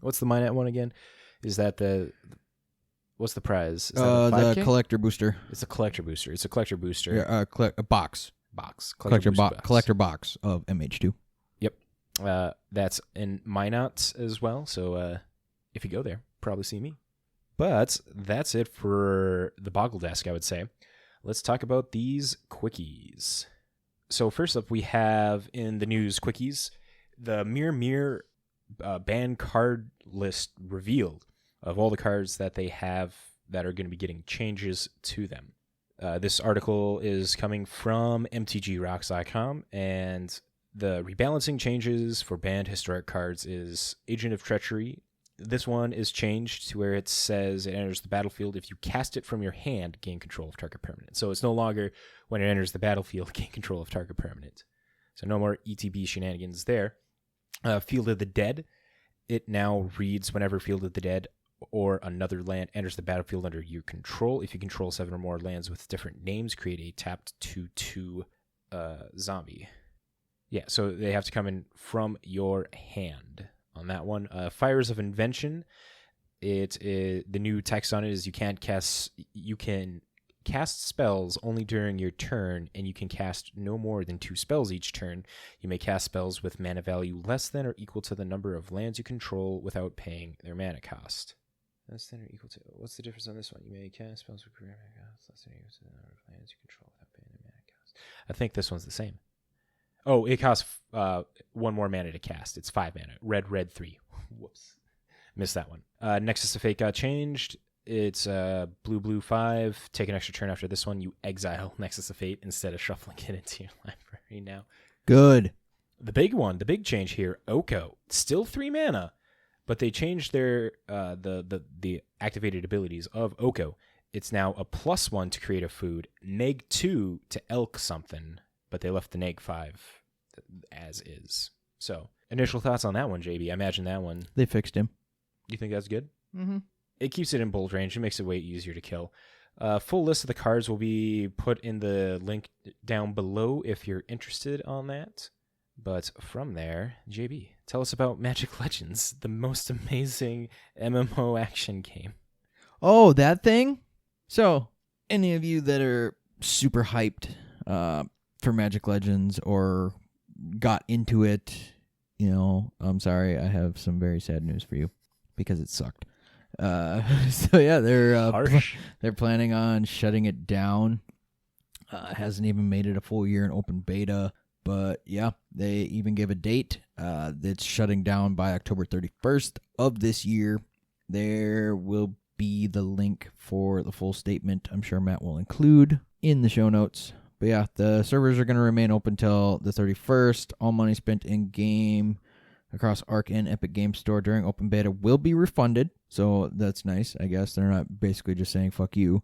what's the Minot one again? Is that what's the prize? Is that the collector booster. It's a collector booster. It's a collector booster. Yeah, a box. Collector box of MH2. Yep. That's in Minot as well. So if you go there, probably see me. But that's it for the Boggle Desk, I would say. Let's talk about these quickies. So first up, we have in the news quickies, the Mirror ban card list revealed of all the cards that they have that are going to be getting changes to them. This article is coming from mtgrocks.com, and the rebalancing changes for banned historic cards is Agent of Treachery. This one is changed to where it says it enters the battlefield. If you cast it from your hand, gain control of target permanent. So it's no longer when it enters the battlefield, gain control of target permanent. So no more ETB shenanigans there. Field of the Dead. It now reads whenever Field of the Dead or another land enters the battlefield under your control. If you control 7 or more lands with different names, create a tapped 2/2 zombie. Yeah, so they have to come in from your hand on that one. Fires of Invention. The new text on it is you can cast spells only during your turn, and you can cast no more than 2 spells each turn. You may cast spells with mana value less than or equal to the number of lands you control without paying their mana cost. Less than or equal to... What's the difference on this one? You may cast spells with mana cost less than or equal to the number of lands you control without paying their mana cost. I think this one's the same. Oh, it costs 1 more mana to cast. It's 5 mana. Red 3. Whoops. Missed that one. Nexus of Fate got changed. It's blue 5. Take an extra turn after this one. You exile Nexus of Fate instead of shuffling it into your library now. Good. The big change here, Oko. Still 3 mana, but they changed their the activated abilities of Oko. It's now a +1 to create a food, -2 to elk something, but they left the -5 as is. So, initial thoughts on that one, JB? I imagine that one. They fixed him. You think that's good? Mm-hmm. It keeps it in bold range. It makes it way easier to kill. Full list of the cards will be put in the link down below if you're interested on that. But from there, JB, tell us about Magic Legends, the most amazing MMO action game. Oh, that thing? So, any of you that are super hyped for Magic Legends or got into it, I'm sorry, I have some very sad news for you because it sucked. So yeah, they're planning on shutting it down. Hasn't even made it a full year in open beta, but yeah, they even gave a date. It's shutting down by October 31st of this year. There will be the link for the full statement. I'm sure Matt will include in the show notes. But yeah, the servers are going to remain open till the 31st. All money spent in game across Arc and Epic Games Store during open beta will be refunded. So that's nice, I guess. They're not basically just saying, fuck you.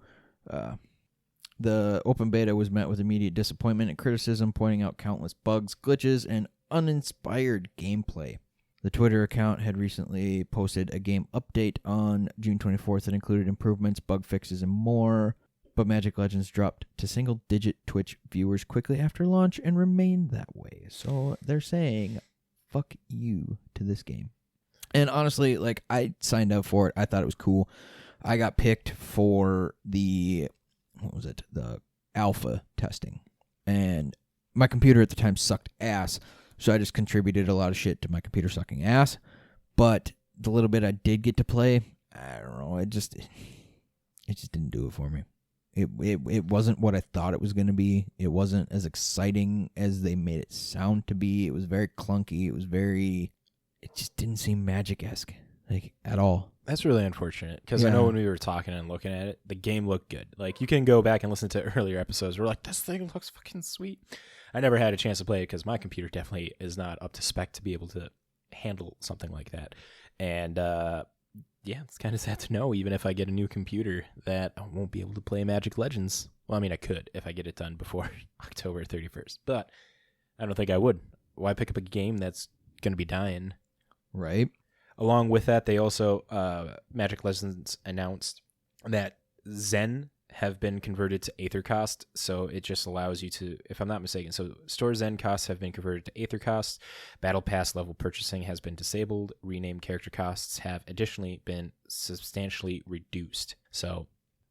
The open beta was met with immediate disappointment and criticism, pointing out countless bugs, glitches, and uninspired gameplay. The Twitter account had recently posted a game update on June 24th that included improvements, bug fixes, and more. But Magic Legends dropped to single-digit Twitch viewers quickly after launch and remained that way. So they're saying, fuck you to this game. And honestly, I signed up for it. I thought it was cool. I got picked for the alpha testing. And my computer at the time sucked ass. So I just contributed a lot of shit to my computer sucking ass. But the little bit I did get to play, I don't know, it just didn't do it for me. It wasn't what I thought it was going to be. It wasn't as exciting as they made it sound to be. It was very clunky. It just didn't seem Magic-esque, at all. That's really unfortunate, because I know when we were talking and looking at it, the game looked good. You can go back and listen to earlier episodes. We're like, this thing looks fucking sweet. I never had a chance to play it because my computer definitely is not up to spec to be able to handle something like that. And yeah, it's kind of sad to know, even if I get a new computer, that I won't be able to play Magic Legends. Well, I mean, I could if I get it done before October 31st, but I don't think I would. Why pick up a game that's going to be dying? Right. Along with that, they also, Magic Legends announced that Zen have been converted to Aether Cost, so it just allows you to, if I'm not mistaken, so store Zen costs have been converted to Aether Cost, Battle Pass level purchasing has been disabled, renamed character costs have additionally been substantially reduced. So,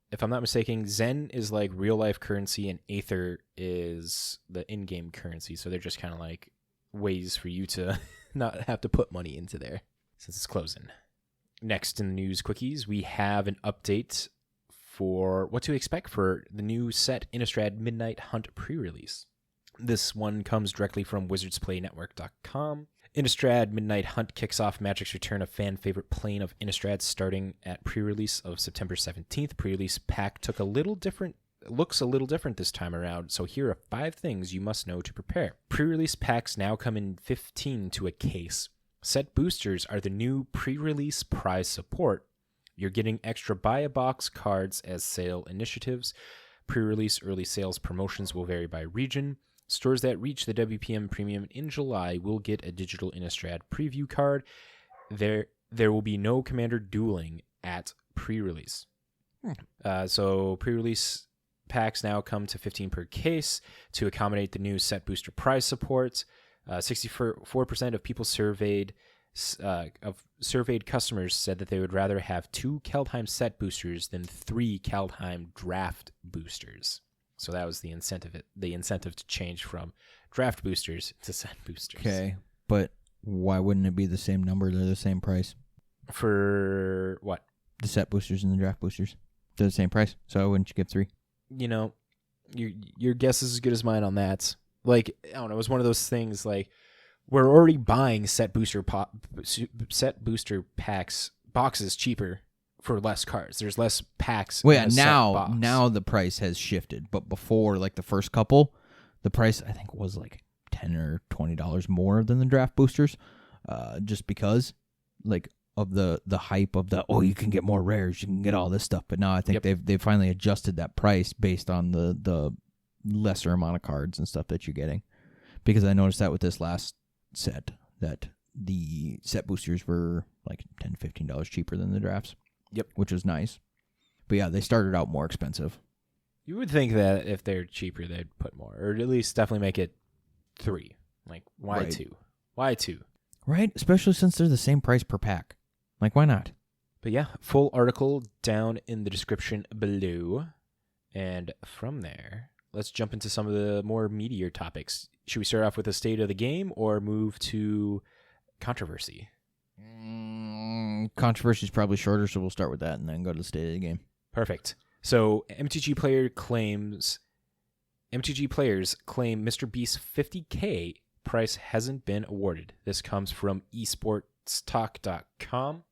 if I'm not mistaken, Zen is like real-life currency and Aether is the in-game currency, so they're just kind of like ways for you to not have to put money into there since it's closing. Next in the news quickies, we have an update for what to expect for the new set Innistrad Midnight Hunt pre-release. This one comes directly from wizardsplaynetwork.com. Innistrad Midnight Hunt kicks off Magic's return of fan-favorite plane of Innistrad starting at pre-release of September 17th. Pre-release pack looks a little different this time around, so here are 5 things you must know to prepare. Pre-release packs now come in 15 to a case. Set boosters are the new pre-release prize support. You're getting extra buy-a-box cards as sale initiatives. Pre-release early sales promotions will vary by region. Stores that reach the WPM Premium in July will get a digital Innistrad preview card. There will be no Commander dueling at pre-release. So pre-release packs now come to 15 per case to accommodate the new set booster prize support. 64% of people surveyed customers said that they would rather have 2 Kaldheim set boosters than 3 Kaldheim draft boosters. So that was the incentive to change from draft boosters to set boosters. Okay, but why wouldn't it be the same number? They're the same price. For what? The set boosters and the draft boosters. They're the same price. So wouldn't you get 3? Your guess is as good as mine on that. I don't know. It was one of those things we're already buying set booster packs boxes cheaper for less cards. There's less packs. Well, yeah, now the price has shifted, but before the first couple, the price I think was $10 or $20 more than the draft boosters, just because of the hype of you can get more rares, you can get all this stuff. But now I think they've finally adjusted that price based on the lesser amount of cards and stuff that you're getting, because I noticed that with this last set that the set boosters were like $10 to $15 cheaper than the drafts. Yep. Which was nice. But yeah, they started out more expensive. You would think that if they're cheaper, they'd put more, or at least definitely make it 3. Like, why Right. 2? Why 2? Right? Especially since they're the same price per pack. Like, why not? But yeah, full article down in the description below. And from there, let's jump into some of the more meatier topics. Should we start off with the state of the game or move to controversy? Controversy is probably shorter, so we'll start with that and then go to the state of the game. Perfect. So MTG players claim Mr. Beast's $50K price hasn't been awarded. This comes from esportstalk.com.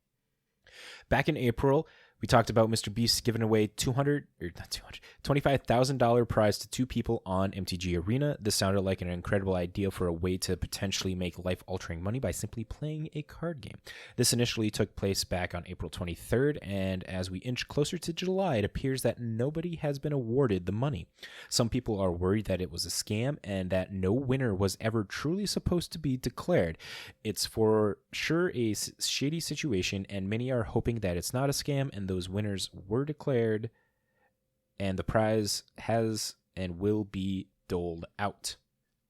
Back in April, we talked about Mr. Beast giving away $25,000 prize to 2 people on MTG Arena. This sounded like an incredible idea for a way to potentially make life-altering money by simply playing a card game. This initially took place back on April 23rd, and as we inch closer to July, it appears that nobody has been awarded the money. Some people are worried that it was a scam and that no winner was ever truly supposed to be declared. It's for sure a shady situation, and many are hoping that it's not a scam and those winners were declared, and the prize has and will be doled out.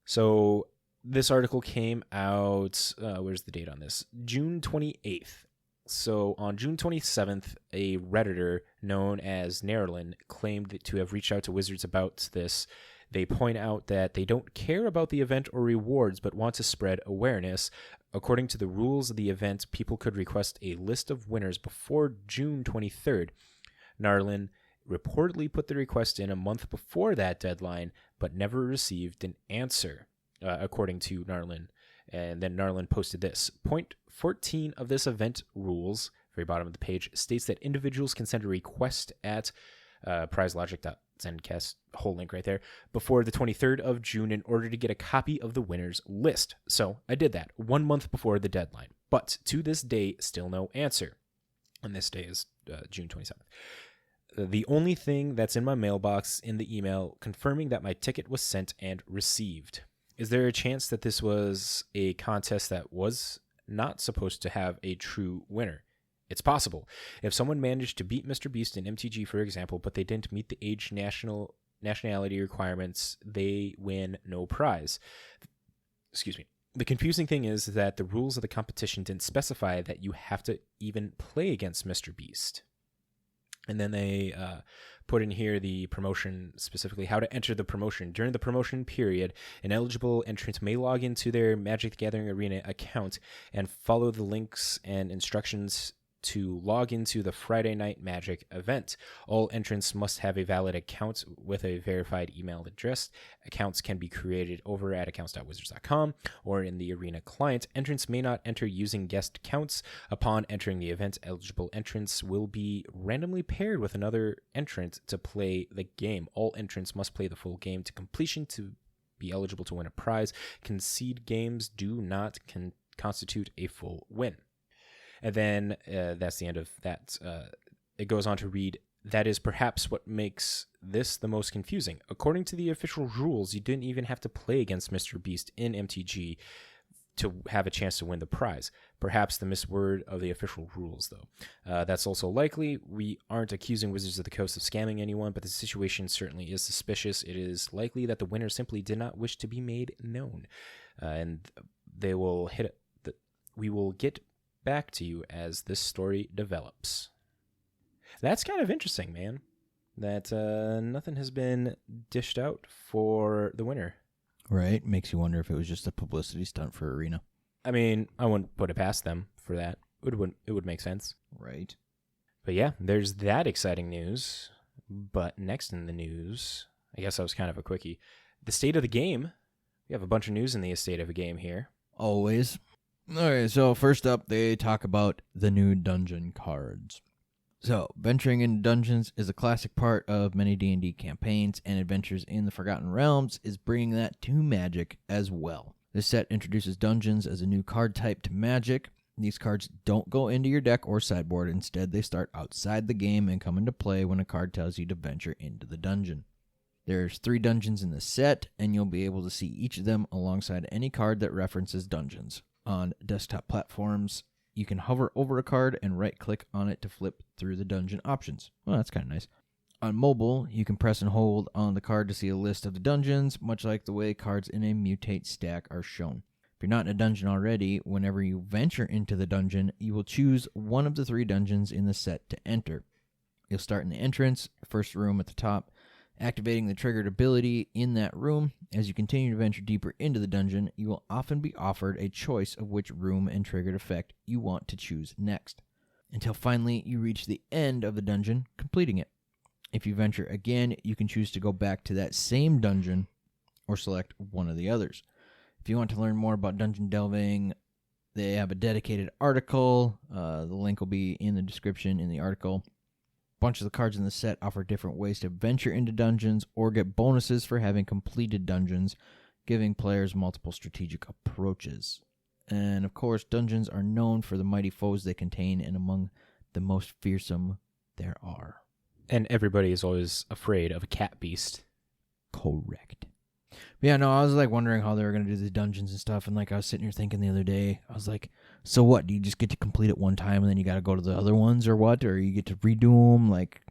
So this article came out, where's the date on this? June 28th. So on June 27th, a Redditor known as Nerlin claimed to have reached out to Wizards about this. They point out that they don't care about the event or rewards, but want to spread awareness. According to the rules of the event, people could request a list of winners before June 23rd. Narlin reportedly put the request in a month before that deadline, but never received an answer, according to Narlin. And then Narlin posted this. Point 14 of this event rules, very bottom of the page, states that individuals can send a request at prizelogic.zendcast, whole link right there, before the 23rd of June in order to get a copy of the winners list. So I did that 1 month before the deadline, but to this day, still no answer. And this day is June 27th. The only thing that's in my mailbox in the email confirming that my ticket was sent and received. Is there a chance that this was a contest that was not supposed to have a true winner? It's possible. If someone managed to beat Mr. Beast in MTG, for example, but they didn't meet the age nationality requirements, they win no prize. Excuse me. The confusing thing is that the rules of the competition didn't specify that you have to even play against Mr. Beast. And then they put in here the promotion, specifically how to enter the promotion. During the promotion period, an eligible entrant may log into their Magic the Gathering Arena account and follow the links and instructions to log into the Friday Night Magic event. All entrants must have a valid account with a verified email address. Accounts can be created over at accounts.wizards.com or in the Arena client. Entrants may not enter using guest accounts. Upon entering the event, eligible entrants will be randomly paired with another entrant to play the game. All entrants must play the full game to completion to be eligible to win a prize. Concede games do not constitute a full win. And then that's the end of that. It goes on to read, that is perhaps what makes this the most confusing. According to the official rules, you didn't even have to play against Mr. Beast in MTG to have a chance to win the prize. Perhaps the misword of the official rules, though. That's also likely. We aren't accusing Wizards of the Coast of scamming anyone, but the situation certainly is suspicious. It is likely that the winner simply did not wish to be made known. And they will we will get back to you as this story develops. That's kind of interesting, man. That nothing has been dished out for the winner. Right? Makes you wonder if it was just a publicity stunt for Arena. I mean, I wouldn't put it past them for that. It would make sense. Right. But yeah, there's that exciting news. But next in the news, I guess that was kind of a quickie. The state of the game. We have a bunch of news in the state of a game here. Always. Okay, so first up, they talk about the new dungeon cards. So, venturing into dungeons is a classic part of many D&D campaigns, and Adventures in the Forgotten Realms is bringing that to Magic as well. This set introduces dungeons as a new card type to Magic. These cards don't go into your deck or sideboard. Instead, they start outside the game and come into play when a card tells you to venture into the dungeon. There's 3 dungeons in the set, and you'll be able to see each of them alongside any card that references dungeons. On desktop platforms, you can hover over a card and right-click on it to flip through the dungeon options. Well, that's kind of nice. On mobile, you can press and hold on the card to see a list of the dungeons, much like the way cards in a mutate stack are shown. If you're not in a dungeon already, whenever you venture into the dungeon, you will choose one of the 3 dungeons in the set to enter. You'll start in the entrance, first room at the top, activating the triggered ability in that room. As you continue to venture deeper into the dungeon, you will often be offered a choice of which room and triggered effect you want to choose next, until finally you reach the end of the dungeon, completing it. If you venture again, you can choose to go back to that same dungeon or select one of the others. If you want to learn more about dungeon delving, they have a dedicated article. The link will be in the description in the article. A bunch of the cards in the set offer different ways to venture into dungeons or get bonuses for having completed dungeons, giving players multiple strategic approaches. And of course, dungeons are known for the mighty foes they contain and among the most fearsome there are. And everybody is always afraid of a cat beast. Correct. Yeah, no, I was like wondering how they were going to do the dungeons and stuff. And like I was sitting here thinking the other day, I was like, so what? Do you just get to complete it one time and then you got to go to the other ones or what? Or you get to redo them? Like,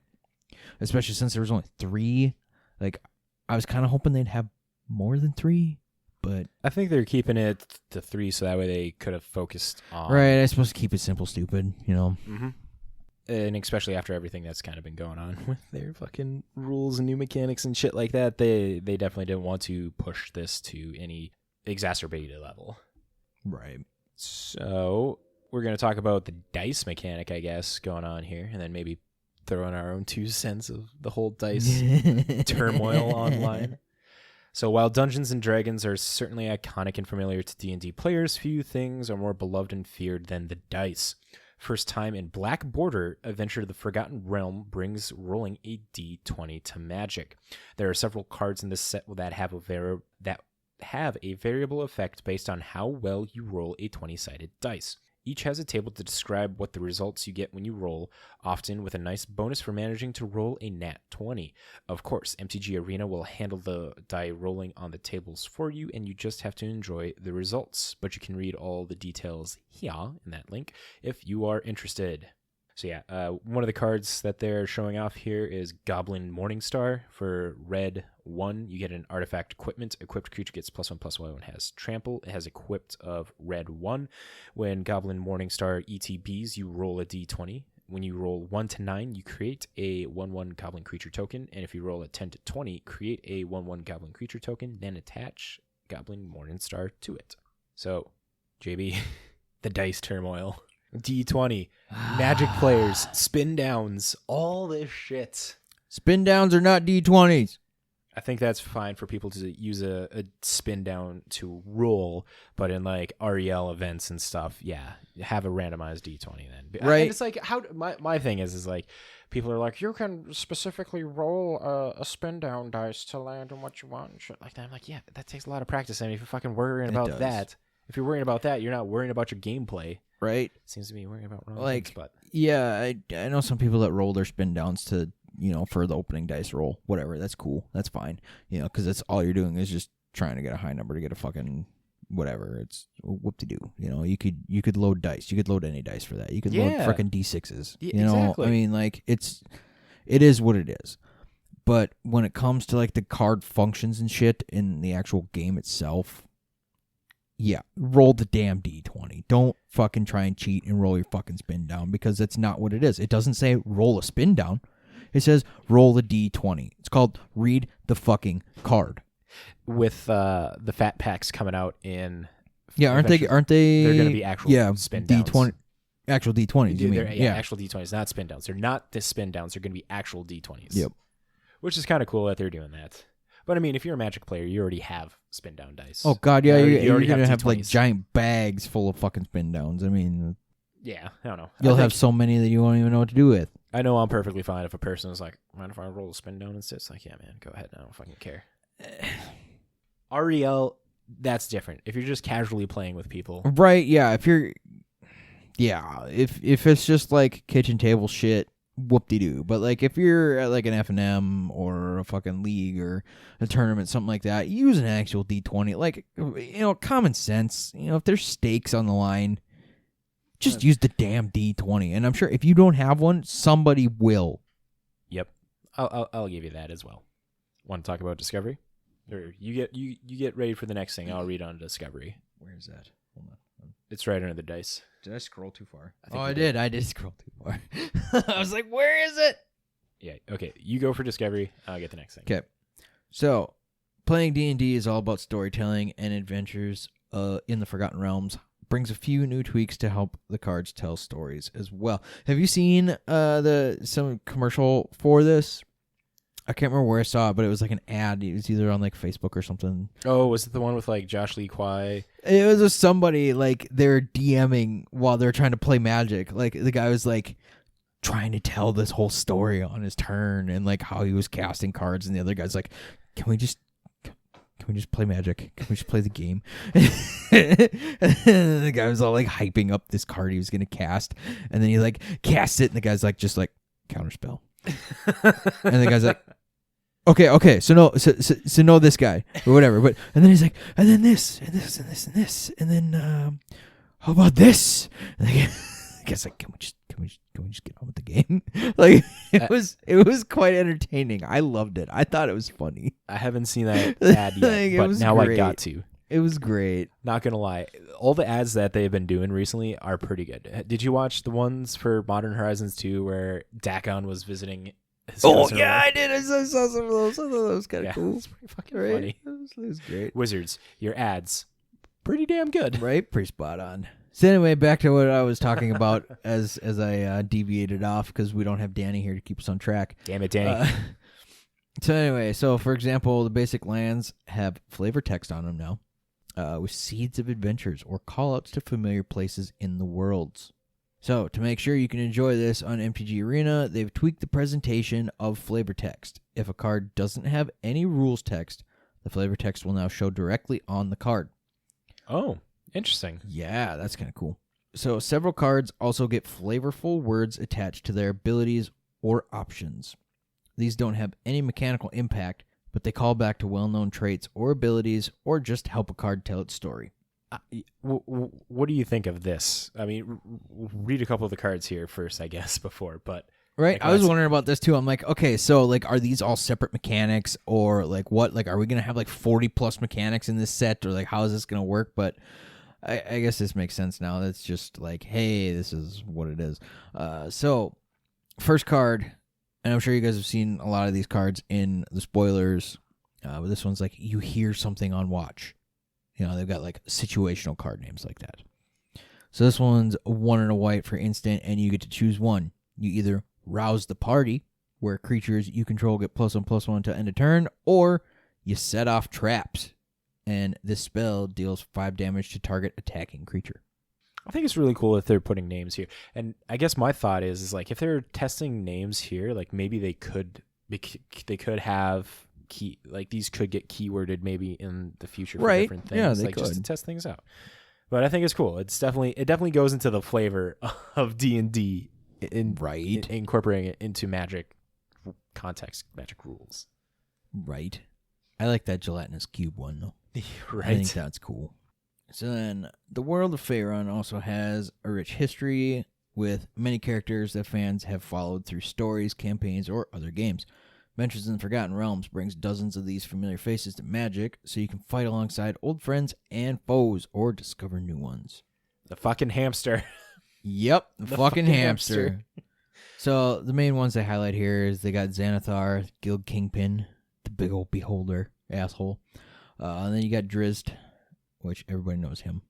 especially since there was only 3. Like, I was kind of hoping they'd have more than 3. But I think they're keeping it to 3 so that way they could have focused on... Right, I suppose to keep it simple, stupid, you know. Mm-hmm. And especially after everything that's kind of been going on with their fucking rules and new mechanics and shit like that, they definitely didn't want to push this to any exacerbated level. Right. So we're going to talk about the dice mechanic, I guess, going on here, and then maybe throw in our own 2 cents of the whole dice turmoil online. So while Dungeons & Dragons are certainly iconic and familiar to D&D players, few things are more beloved and feared than the dice. First time in Black Border, Adventure to the Forgotten Realm brings rolling a d20 to Magic. There are several cards in this set that have a variable effect based on how well you roll a 20-sided dice. Each has a table to describe what the results you get when you roll, often with a nice bonus for managing to roll a nat 20. Of course, MTG Arena will handle the die rolling on the tables for you, and you just have to enjoy the results. But you can read all the details here in that link if you are interested. So yeah, one of the cards that they're showing off here is Goblin Morningstar. For red 1, you get an artifact equipment. Equipped creature gets +1/+1 and has trample. It has equipped of red 1. When Goblin Morningstar ETBs, you roll a d20. When you roll 1 to 9, you create a 1/1 Goblin creature token. And if you roll a 10 to 20, create a 1/1 Goblin creature token, then attach Goblin Morningstar to it. So, JB, the dice turmoil. D20, Magic players, spin downs, all this shit. Spin downs are not D20s. I think that's fine for people to use a spin down to roll, but in like REL events and stuff, yeah, have a randomized D20 then. Right. And it's like, how my thing is like, people are like, you can specifically roll a spin down dice to land on what you want and shit like that. I'm like, yeah, that takes a lot of practice. I mean, if you're fucking worrying about that, if you're worrying about that, you're not worrying about your gameplay. Right. Seems to be worrying about wrong like things, but yeah, I know some people that roll their spin downs to, you know, for the opening dice roll, whatever. That's cool. That's fine. You know, because that's all you're doing is just trying to get a high number to get a fucking whatever. It's whoop-de-doo. You know, you could load dice. You could load any dice for that. You could load freaking D6s. You know, exactly. I mean, like it is what it is. But when it comes to like the card functions and shit in the actual game itself, yeah, roll the damn D20. Don't fucking try and cheat and roll your fucking spin down because that's not what it is. It doesn't say roll a spin down. It says roll the D20. It's called read the fucking card. With the fat packs coming out in aren't they? They're going to be actual spin downs. D20, actual D20s. You mean? Yeah, actual D20s, not spin downs. They're not the spin downs. They're going to be actual D20s. Yep. Which is kind of cool that they're doing that. But I mean, if you're a Magic player, you already have spin down dice. Oh god, yeah, you're already gonna have D20s. like giant bags full of fucking spin downs. I mean, yeah, I don't know. You'll have so many that you won't even know what to do with. I know I'm perfectly fine if a person is like, mind if I roll a spin down instead? It's like, yeah, man, go ahead. I don't fucking care. REL, that's different. If you're just casually playing with people, right? Yeah, if it's just like kitchen table shit whoop-de-doo. But like if you're at like an F&M or a fucking league or a tournament, something like that, use an actual D20. Like, common sense. If there's stakes on the line, just use the damn D20. And I'm sure if you don't have one, somebody will. Yep. I'll give you that as well. Want to talk about Discovery? Or you get ready for the next thing. I'll read on Discovery. Where is that? Hold on. It's right under the dice. Did I scroll too far? I did. I did scroll too far. I was like, where is it? Yeah. Okay. You go for Discovery. I'll get the next thing. Okay. So, playing D&D is all about storytelling and adventures in the Forgotten Realms. Brings a few new tweaks to help the cards tell stories as well. Have you seen some commercial for this? I can't remember where I saw it, but it was like an ad. It was either on like Facebook or something. Oh, was it the one with like Josh Lee Kwai? It was with somebody like they're DMing while they're trying to play Magic. Like the guy was like trying to tell this whole story on his turn and like how he was casting cards, and the other guy's like, Can we just play Magic? Can we just play the game?" And the guy was all like hyping up this card he was gonna cast, and then he like casts it, and the guy's like just like counterspell. And the guy's like, okay, so no this guy or whatever, but and then he's like, and then this and this and this and this, and then how about this? And the guy's like, can we just get on with the game? Like it was quite entertaining. I loved it. I thought it was funny. I haven't seen that ad yet, but now great. I got to. It was great. Not gonna lie, all the ads that they've been doing recently are pretty good. Did you watch the ones for Modern Horizons 2 where Dakon was visiting? I did. I saw some of those. I thought that was kind of cool. It's pretty fucking funny. It was great. Wizards, your ads, pretty damn good. Right? Pretty spot on. So anyway, back to what I was talking about as I deviated off because we don't have Danny here to keep us on track. Damn it, Danny. So anyway, for example, the basic lands have flavor text on them now. With seeds of adventures or callouts to familiar places in the worlds. So, to make sure you can enjoy this on MTG Arena, they've tweaked the presentation of flavor text. If a card doesn't have any rules text, the flavor text will now show directly on the card. Oh, interesting. Yeah, that's kind of cool. So, several cards also get flavorful words attached to their abilities or options. These don't have any mechanical impact, but they call back to well-known traits or abilities or just help a card tell its story. What do you think of this? I mean, read a couple of the cards here first, I guess, before, but... Right, like, I was wondering about this too. I'm like, okay, so like, are these all separate mechanics or like what? Like, are we going to have like 40+ mechanics in this set or like how is this going to work? But I guess this makes sense now. That's just like, hey, this is what it is. So, first card... And I'm sure you guys have seen a lot of these cards in the spoilers. But this one's like, you hear something on watch. They've got like situational card names like that. So this one's 1 and a white for instant, and you get to choose one. You either rouse the party, where creatures you control get +1/+1 until end of turn, or you set off traps. And this spell deals 5 damage to target attacking creature. I think it's really cool if they're putting names here. And I guess my thought is like if they're testing names here, like maybe they could have key, like these could get keyworded maybe in the future for different things. Yeah, they like could. Just to test things out. But I think it's cool. It definitely goes into the flavor of D&D incorporating it into Magic context, Magic rules. Right. I like that gelatinous cube one though. Right. I think that's cool. So then, the world of Faerun also has a rich history with many characters that fans have followed through stories, campaigns, or other games. Adventures in the Forgotten Realms brings dozens of these familiar faces to Magic, so you can fight alongside old friends and foes, or discover new ones. The fucking hamster. Yep, the fucking hamster. So, the main ones they highlight here is they got Xanathar, Guild Kingpin, the big old beholder, asshole. And then you got Drizzt, which everybody knows him.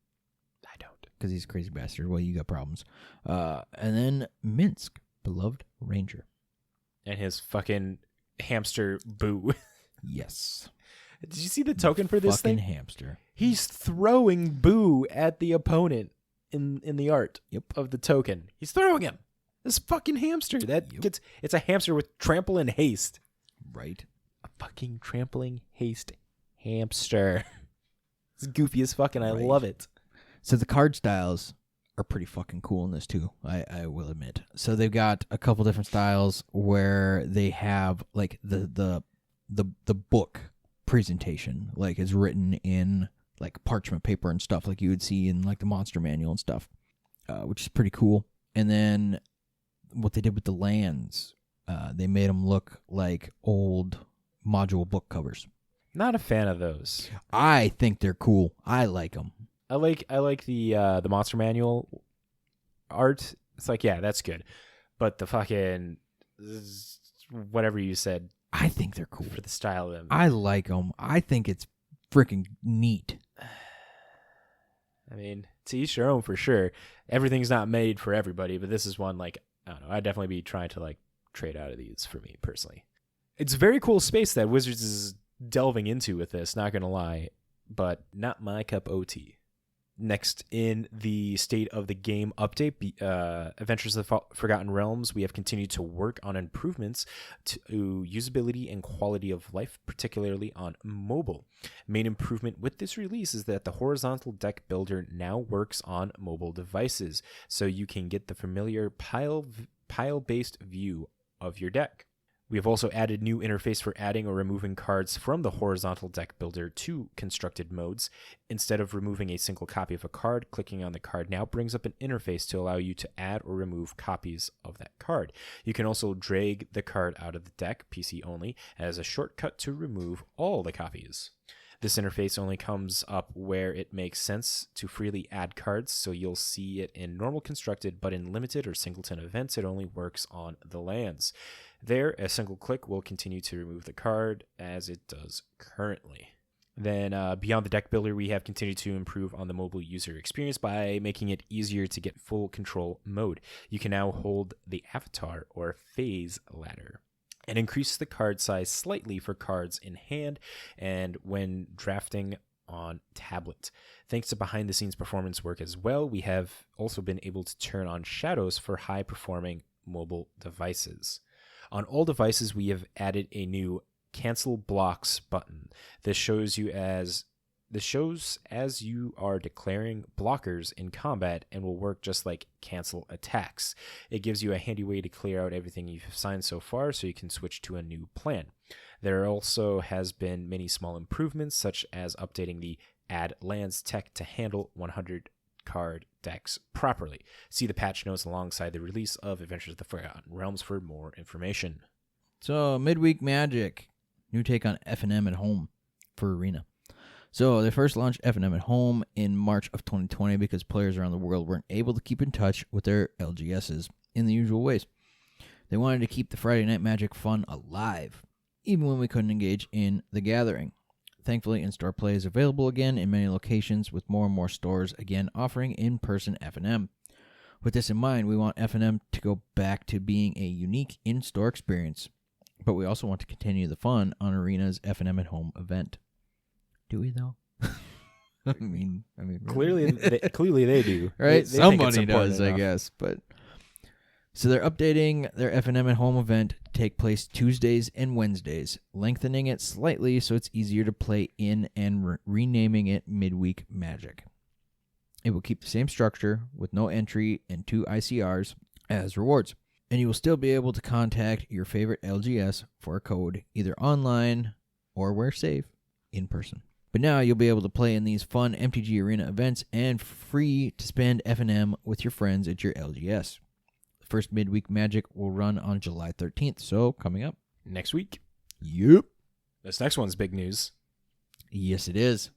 I don't. Because he's a crazy bastard. Well, you got problems. And then Minsk, beloved ranger. And his fucking hamster Boo. Yes. Did you see the token for this fucking thing? Hamster. He's throwing Boo at the opponent in the art of the token. He's throwing him. This fucking hamster. It's a hamster with trample and haste. Right. A fucking trampling haste hamster. It's goofy as fuck, and I love it. So the card styles are pretty fucking cool in this too. I will admit. So they've got a couple different styles where they have like the book presentation, like is written in like parchment paper and stuff, like you would see in like the monster manual and stuff, which is pretty cool. And then what they did with the lands, they made them look like old module book covers. Not a fan of those. I think they're cool. I like them. I like the monster manual art. It's like, yeah, that's good. But the fucking whatever you said, I think they're cool for the style of them. I like them. I think it's freaking neat. I mean, to each their own for sure. Everything's not made for everybody, but this is one like, I don't know. I'd definitely be trying to like trade out of these for me personally. It's a very cool space that Wizards is delving into with this, not gonna lie, but not my cup of tea. Next, in the State of the Game update, Adventures of the Forgotten Realms, we have continued to work on improvements to usability and quality of life, particularly on mobile. Main improvement with this release is that the horizontal deck builder now works on mobile devices, so you can get the familiar pile-based view of your deck. We have also added new interface for adding or removing cards from the horizontal deck builder to constructed modes. Instead of removing a single copy of a card, clicking on the card now brings up an interface to allow you to add or remove copies of that card. You can also drag the card out of the deck, PC only, as a shortcut to remove all the copies. This interface only comes up where it makes sense to freely add cards, so you'll see it in normal constructed, but in limited or singleton events, it only works on the lands. There, a single click will continue to remove the card as it does currently. Then beyond the deck builder, we have continued to improve on the mobile user experience by making it easier to get full control mode. You can now hold the avatar or phase ladder and increase the card size slightly for cards in hand and when drafting on tablet. Thanks to behind-the-scenes performance work as well, we have also been able to turn on shadows for high-performing mobile devices. On all devices, we have added a new Cancel Blocks button. This shows as you are declaring blockers in combat and will work just like cancel attacks. It gives you a handy way to clear out everything you've assigned so far so you can switch to a new plan. There also has been many small improvements, such as updating the Add Lands tech to handle 100 card decks properly. See the patch notes alongside the release of Adventures of the Forgotten Realms for more information. So, Midweek Magic, new take on F&M at home for Arena. So, they first launched F&M at home in March of 2020 because players around the world weren't able to keep in touch with their LGSs in the usual ways. They wanted to keep the Friday Night Magic fun alive, even when we couldn't engage in the gathering. Thankfully, in-store play is available again in many locations, with more and more stores again offering in-person F&M. With this in mind, we want F&M to go back to being a unique in-store experience, but we also want to continue the fun on Arena's F&M at Home event. Do we, though? I mean, Clearly they do. Right? They Somebody does, enough. I guess. But so they're updating their F&M at Home event to take place Tuesdays and Wednesdays, lengthening it slightly so it's easier to play in and renaming it Midweek Magic. It will keep the same structure with no entry and 2 ICRs as rewards. And you will still be able to contact your favorite LGS for a code either online or where safe, in person. But now you'll be able to play in these fun MTG Arena events and free to spend F&M with your friends at your LGS. The first Midweek Magic will run on July 13th, so coming up. Next week. Yep. This next one's big news. Yes, it is.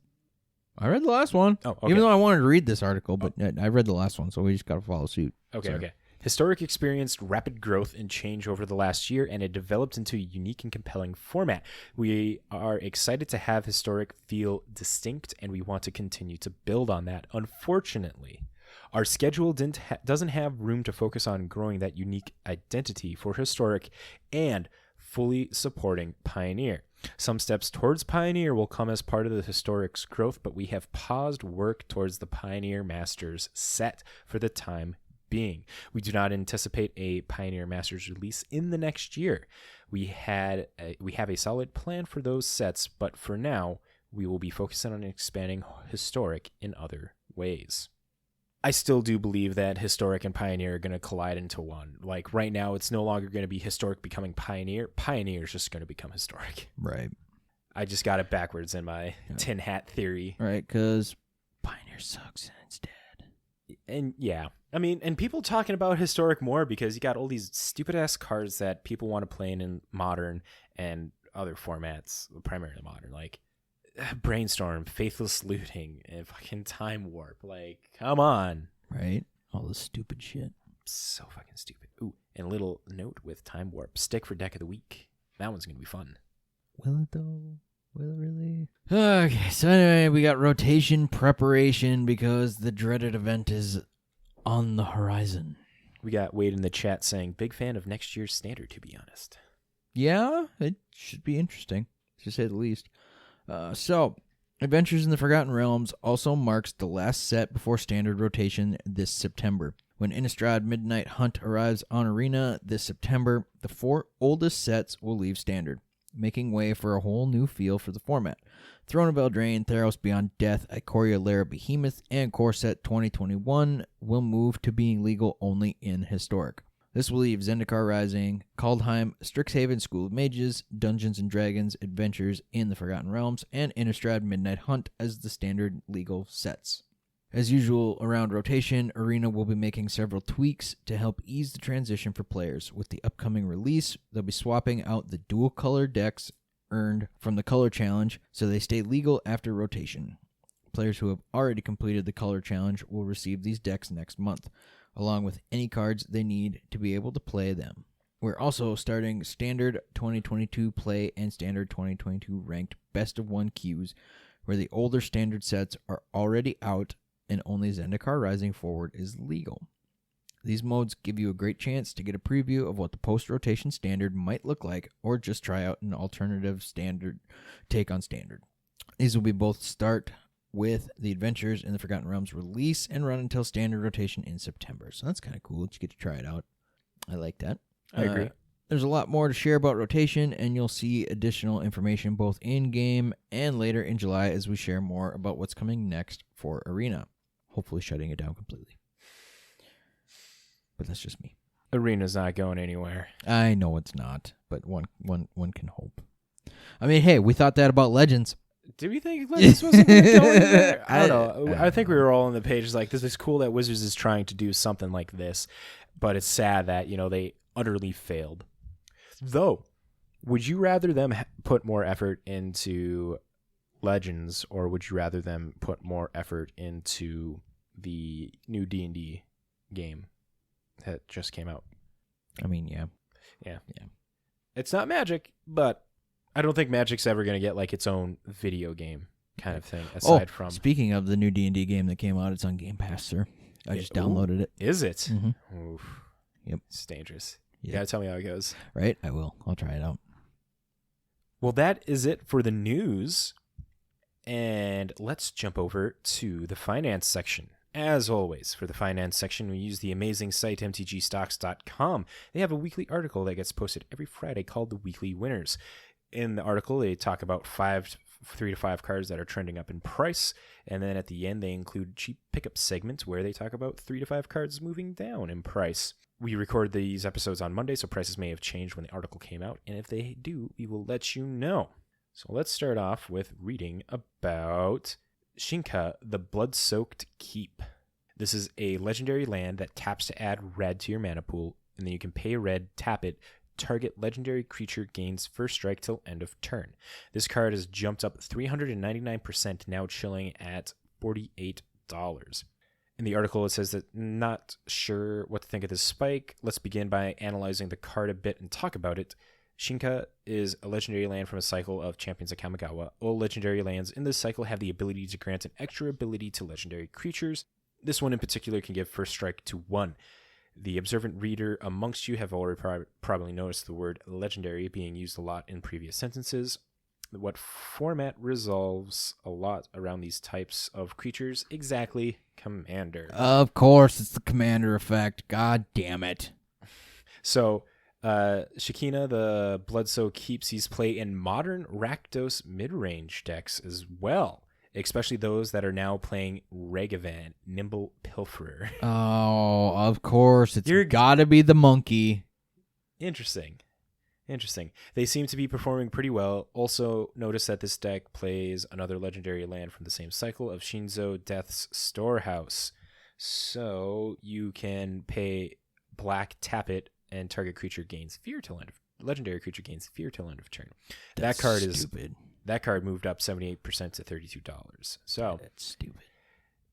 I read the last one. Oh, okay. Even though I wanted to read this article, but I read the last one, so we just got to follow suit. Okay. Historic experienced rapid growth and change over the last year, and it developed into a unique and compelling format. We are excited to have Historic feel distinct, and we want to continue to build on that. Unfortunately, our schedule doesn't have room to focus on growing that unique identity for Historic and fully supporting Pioneer. Some steps towards Pioneer will come as part of the Historic's growth, but we have paused work towards the Pioneer Masters set for the time being. We do not anticipate a Pioneer Masters release in the next year. We have a solid plan for those sets, but for now, we will be focusing on expanding Historic in other ways. I still do believe that Historic and Pioneer are going to collide into one. Like right now, it's no longer going to be Historic becoming Pioneer. Pioneer is just going to become Historic. Right. I just got it backwards in my tin hat theory. Right, because Pioneer sucks and it's dead. And yeah, I mean, and people talking about Historic more because you got all these stupid ass cards that people want to play in Modern and other formats, primarily Modern, like Brainstorm, Faithless Looting, and fucking Time Warp. Like, come on. Right? All this stupid shit. So fucking stupid. Ooh, and a little note with Time Warp. Stick for Deck of the Week. That one's going to be fun. Will it though? Will it really? Okay, so anyway, we got rotation preparation because the dreaded event is on the horizon. We got Wade in the chat saying, big fan of next year's Standard, to be honest. Yeah, it should be interesting, to say the least. So, Adventures in the Forgotten Realms also marks the last set before Standard rotation this September. When Innistrad Midnight Hunt arrives on Arena this September, the 4 oldest sets will leave Standard, making way for a whole new feel for the format. Throne of Eldraine, Theros Beyond Death, Ikoria Lair Behemoth, and Core Set 2021 will move to being legal only in Historic. This will leave Zendikar Rising, Kaldheim, Strixhaven School of Mages, Dungeons & Dragons Adventures in the Forgotten Realms, and Innistrad Midnight Hunt as the standard legal sets. As usual, around rotation, Arena will be making several tweaks to help ease the transition for players. With the upcoming release, they'll be swapping out the dual color decks earned from the Color Challenge so they stay legal after rotation. Players who have already completed the Color Challenge will receive these decks next month, along with any cards they need to be able to play them. We're also starting Standard 2022 Play and Standard 2022 Ranked Best of 1 queues, where the older Standard sets are already out and only Zendikar Rising Forward is legal. These modes give you a great chance to get a preview of what the post-rotation Standard might look like, or just try out an alternative Standard take on Standard. These will be both start with the Adventures in the Forgotten Realms release and run until Standard rotation in September. So that's kind of cool that you get to try it out. I like that. I agree. There's a lot more to share about rotation, and you'll see additional information both in-game and later in July as we share more about what's coming next for Arena. Hopefully shutting it down completely. But that's just me. Arena's not going anywhere. I know it's not, but one can hope. I mean, hey, we thought that about Legends. Do we think Legends wasn't going anywhere? I don't know. I think we were all on the page like, this is cool that Wizards is trying to do something like this, but it's sad that, they utterly failed. Though, would you rather them put more effort into Legends, or would you rather them put more effort into the new D&D game that just came out? I mean, yeah. It's not Magic, but I don't think Magic's ever going to get like its own video game kind of thing, aside from... Speaking of the new D&D game that came out, it's on Game Pass, sir. I just downloaded it. Is it? Mm-hmm. Oof. Yep. It's dangerous. Yep. You got to tell me how it goes. Right? I will. I'll try it out. Well, that is it for the news. And let's jump over to the finance section. As always, for the finance section, we use the amazing site mtgstocks.com. They have a weekly article that gets posted every Friday called The Weekly Winners. In the article, they talk about 3 to 5 cards that are trending up in price. And then at the end, they include cheap pickup segments where they talk about 3 to 5 cards moving down in price. We record these episodes on Monday, so prices may have changed when the article came out. And if they do, we will let you know. So let's start off with reading about Shinka, the Blood-Soaked Keep. This is a legendary land that taps to add red to your mana pool, and then you can pay red, tap it, target legendary creature gains first strike till end of turn. This card has jumped up 399%, now chilling at $48. In the article, it says that not sure what to think of this spike. Let's begin by analyzing the card a bit and talk about it. Shinka is a legendary land from a cycle of Champions of Kamigawa. All legendary lands in this cycle have the ability to grant an extra ability to legendary creatures. This one in particular can give first strike to 1. The observant reader amongst you have already probably noticed the word legendary being used a lot in previous sentences. What format resolves a lot around these types of creatures? Exactly, Commander. Of course, it's the Commander effect. God damn it. So, Shikina, the Blood-Soaked Keep, sees play in modern Rakdos mid-range decks as well. especially those that are now playing Regavan, Nimble Pilferer. Oh, of course. It's You're- gotta be the monkey. Interesting. They seem to be performing pretty well. Also, notice that this deck plays another legendary land from the same cycle of Shinzo Death's Storehouse. So you can pay black, tap it, and target creature gains fear till end of legendary creature gains fear till end of turn. That's that card is stupid. that card moved up 78% to $32. So That's stupid.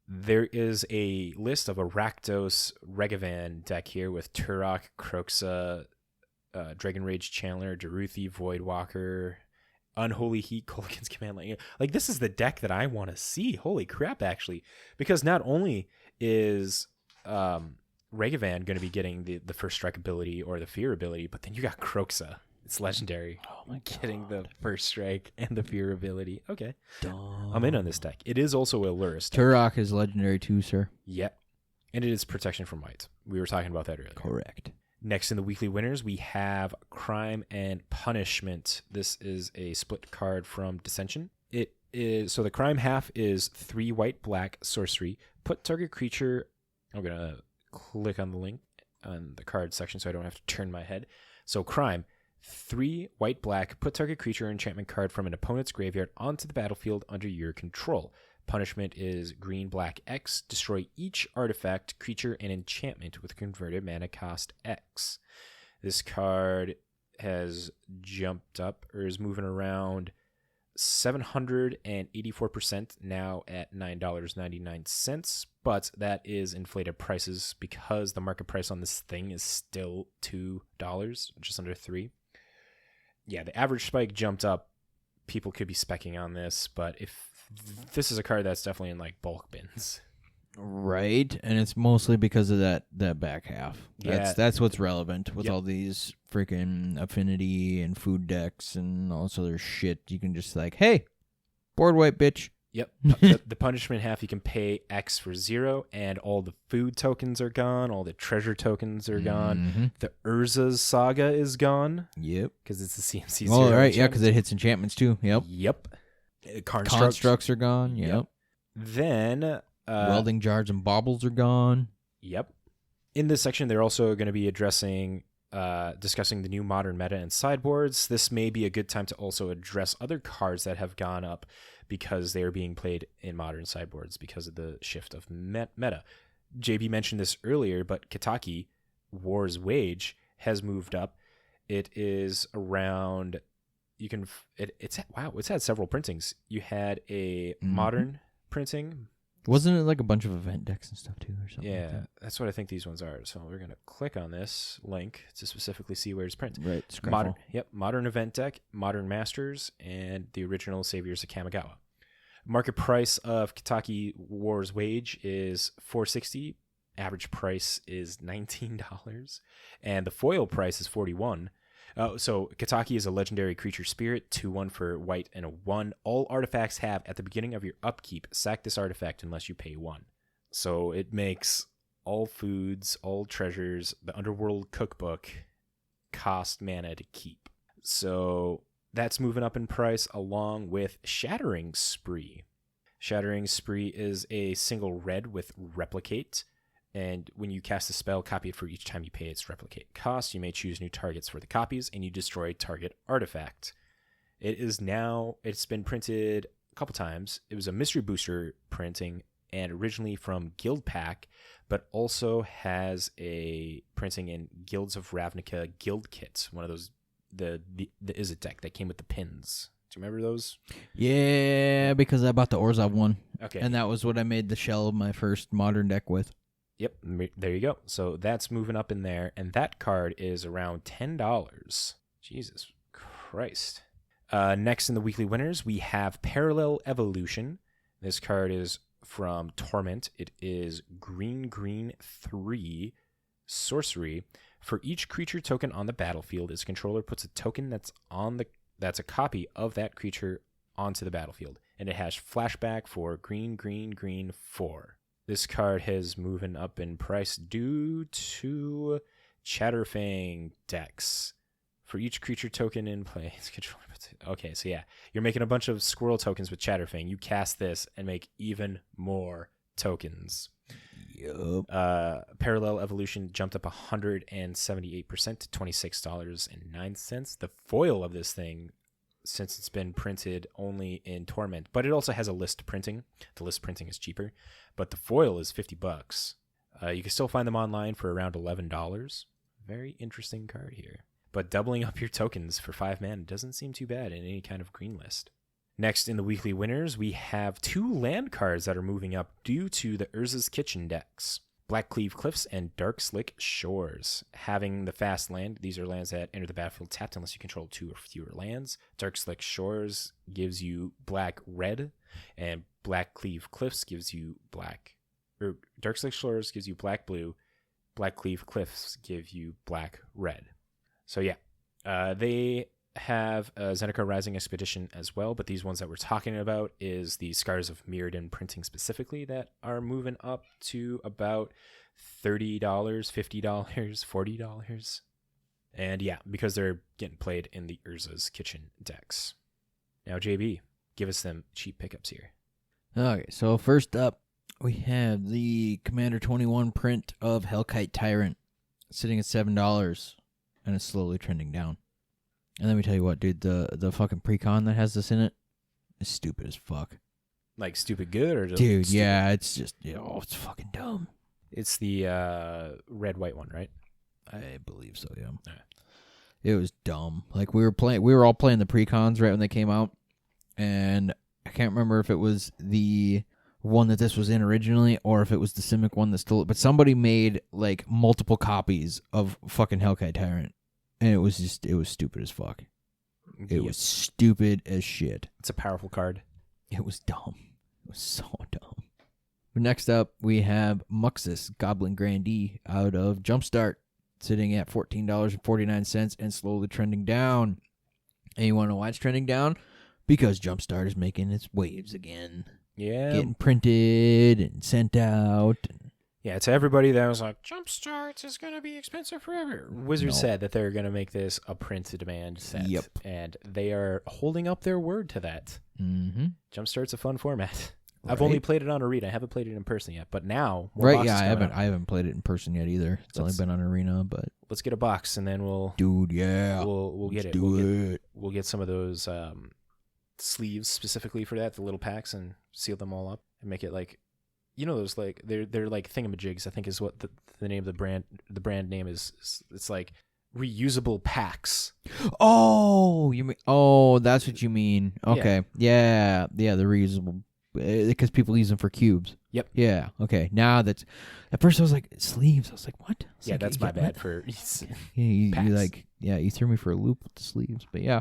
there is a list of a Rakdos Regavan deck here with Turok, Kroxa, Dragon Rage Chandler, Daruthi, Voidwalker, Unholy Heat, Kolkin's Command Line. Like, this is the deck that I want to see. Holy crap, actually. Because not only is Regavan going to be getting the first strike ability or the fear ability, but then you got Kroxa. It's legendary. Oh my god. Getting the first strike and the fear ability. Okay. Dumb. I'm in on this deck. It is also a Lurrus deck. Turok is legendary too, sir. Yep. And it is protection from white. We were talking about that earlier. Correct. Next in the weekly winners, we have Crime and Punishment. This is a split card from Dissension. It is so the crime half is 3 white black sorcery. Put target creature. I'm gonna click on the link on the card section so I don't have to turn my head. So crime, 3 white black. Put target creature or enchantment card from an opponent's graveyard onto the battlefield under your control. Punishment is green, black, X. Destroy each artifact, creature, and enchantment with converted mana cost X. This card has jumped up, or is moving around 784%, now at $9.99. But that is inflated prices because the market price on this thing is still $2, just under $3. Yeah, the average spike jumped up. People could be speccing on this, but if this is a card that's definitely in like bulk bins. Right, and it's mostly because of that back half. Yeah. That's what's relevant with Yep. all these freaking affinity and food decks and all this other shit. You can just like, hey, board wipe, bitch. Yep. The punishment half, you can pay X for 0, and all the food tokens are gone. All the treasure tokens are gone. Mhm. The Urza's Saga is gone Yep. because it's a CMC 0. Oh, right, yeah, enchantment. because it hits enchantments too. Yep. Yep. Constructs are gone. Yep. Then Welding jars and baubles are gone. Yep. In this section, they're also going to be discussing the new modern meta and sideboards. This may be a good time to also address other cards that have gone up because they are being played in modern sideboards because of the shift of meta. JB mentioned this earlier, but Kitaki, War's Wage, has moved up. It is around. It's had several printings. You had a modern printing. Wasn't it like a bunch of event decks and stuff too, or something? Yeah, like that? that's what I think these ones are. So we're gonna click on this link to specifically see where it's printed. Right. Modern event deck, modern masters, and the original Saviors of Kamigawa. Market price of Kitaki War's Wage is $460. Average price is $19, and the foil price is $41. So Kitaki is a legendary creature spirit, 2/1 for white and a 1. All artifacts have at the beginning of your upkeep, sack this artifact unless you pay 1. So it makes all foods, all treasures, the Underworld Cookbook cost mana to keep. So that's moving up in price along with Shattering Spree. Shattering Spree is a single red with Replicate. And when you cast a spell, copy it for each time you pay its replicate cost. You may choose new targets for the copies, and you destroy target artifact. It's been printed a couple times. It was a mystery booster printing, and originally from Guild Pack, but also has a printing in Guilds of Ravnica Guild Kits. One of those, the Izzet deck that came with the pins. Do you remember those? Yeah, because I bought the Orzhov one. Okay. And that was what I made the shell of my first modern deck with. Yep, there you go. So that's moving up in there, and that card is around $10. Jesus Christ. Next in the weekly winners, we have Parallel Evolution. This card is from Torment. It is green 3 sorcery. For each creature token on the battlefield, its controller puts a token that's a copy of that creature onto the battlefield, and it has flashback for green 4. This card has moving up in price due to Chatterfang decks For each creature token in play, it's controlled. Okay, so yeah, you're making a bunch of squirrel tokens with Chatterfang. You cast this and make even more tokens. Yup. Parallel Evolution jumped up 178% to $26.09. The foil of this thing, since it's been printed only in Torment, but it also has a list printing. The list printing is cheaper, but the foil is $50. You can still find them online for around $11. Very interesting card here. But doubling up your tokens for 5 mana doesn't seem too bad in any kind of green list. Next in the weekly winners, we have 2 land cards that are moving up due to the Urza's Kitchen decks. Blackcleave Cliffs and Darkslick Shores. Having the fast land, these are lands that enter the battlefield tapped unless you control 2 or fewer lands. Darkslick Shores gives you black-red, and Blackcleave Cliffs gives you black. Or Darkslick Shores gives you black-blue. Blackcleave Cliffs give you black-red. So yeah, they have a Zendikar Rising Expedition as well, but these ones that we're talking about is the Scars of Mirrodin printing specifically that are moving up to about $30, $50, $40. And yeah, because they're getting played in the Urza's Kitchen decks. Now, JB, give us them cheap pickups here. Okay, so first up, we have the Commander 21 print of Hellkite Tyrant sitting at $7. And it's slowly trending down. And let me tell you what, dude, the fucking precon that has this in it is stupid as fuck. Like stupid good or just dude, stupid? Yeah, it's just, it's fucking dumb. It's the red-white one, right? I believe so, yeah. Right. It was dumb. Like we were all playing the precons right when they came out, and I can't remember if it was the one that this was in originally or if it was the Simic one that stole it, but somebody made like multiple copies of fucking Hellkite Tyrant, and it was stupid as fuck. It was stupid as shit. It's a powerful card. It was dumb. It was so dumb. But next up, we have Muxus Goblin Grandee out of Jumpstart, sitting at $14.49 and slowly trending down. And you want to know why it's trending down? Because Jumpstart is making its waves again. Yeah. Getting printed and sent out. Yeah, to everybody that was like, Jumpstarts is going to be expensive forever. Wizards said that they're going to make this a print-to-demand set. Yep. And they are holding up their word to that. Mm-hmm. Jumpstart's a fun format. Right. I've only played it on Arena. I haven't played it in person yet. But now, more right? boxes Yeah, coming I haven't played it in person yet either. It's only been on Arena, but let's get a box and then we'll. Dude, yeah, we'll get Let's it. We'll get some of those sleeves specifically for that, the little packs, and seal them all up and make it like, you know, those like they're like thingamajigs. I think is what the name of the brand. The brand name is. It's like reusable packs. Oh, you mean? Oh, that's what you mean. Okay, yeah, the reusable, because people use them for cubes. Yep. Yeah. Okay. Now that's. At first I was like sleeves. I was like, what? Yeah, that's my bad for. You threw me for a loop with the sleeves, but yeah.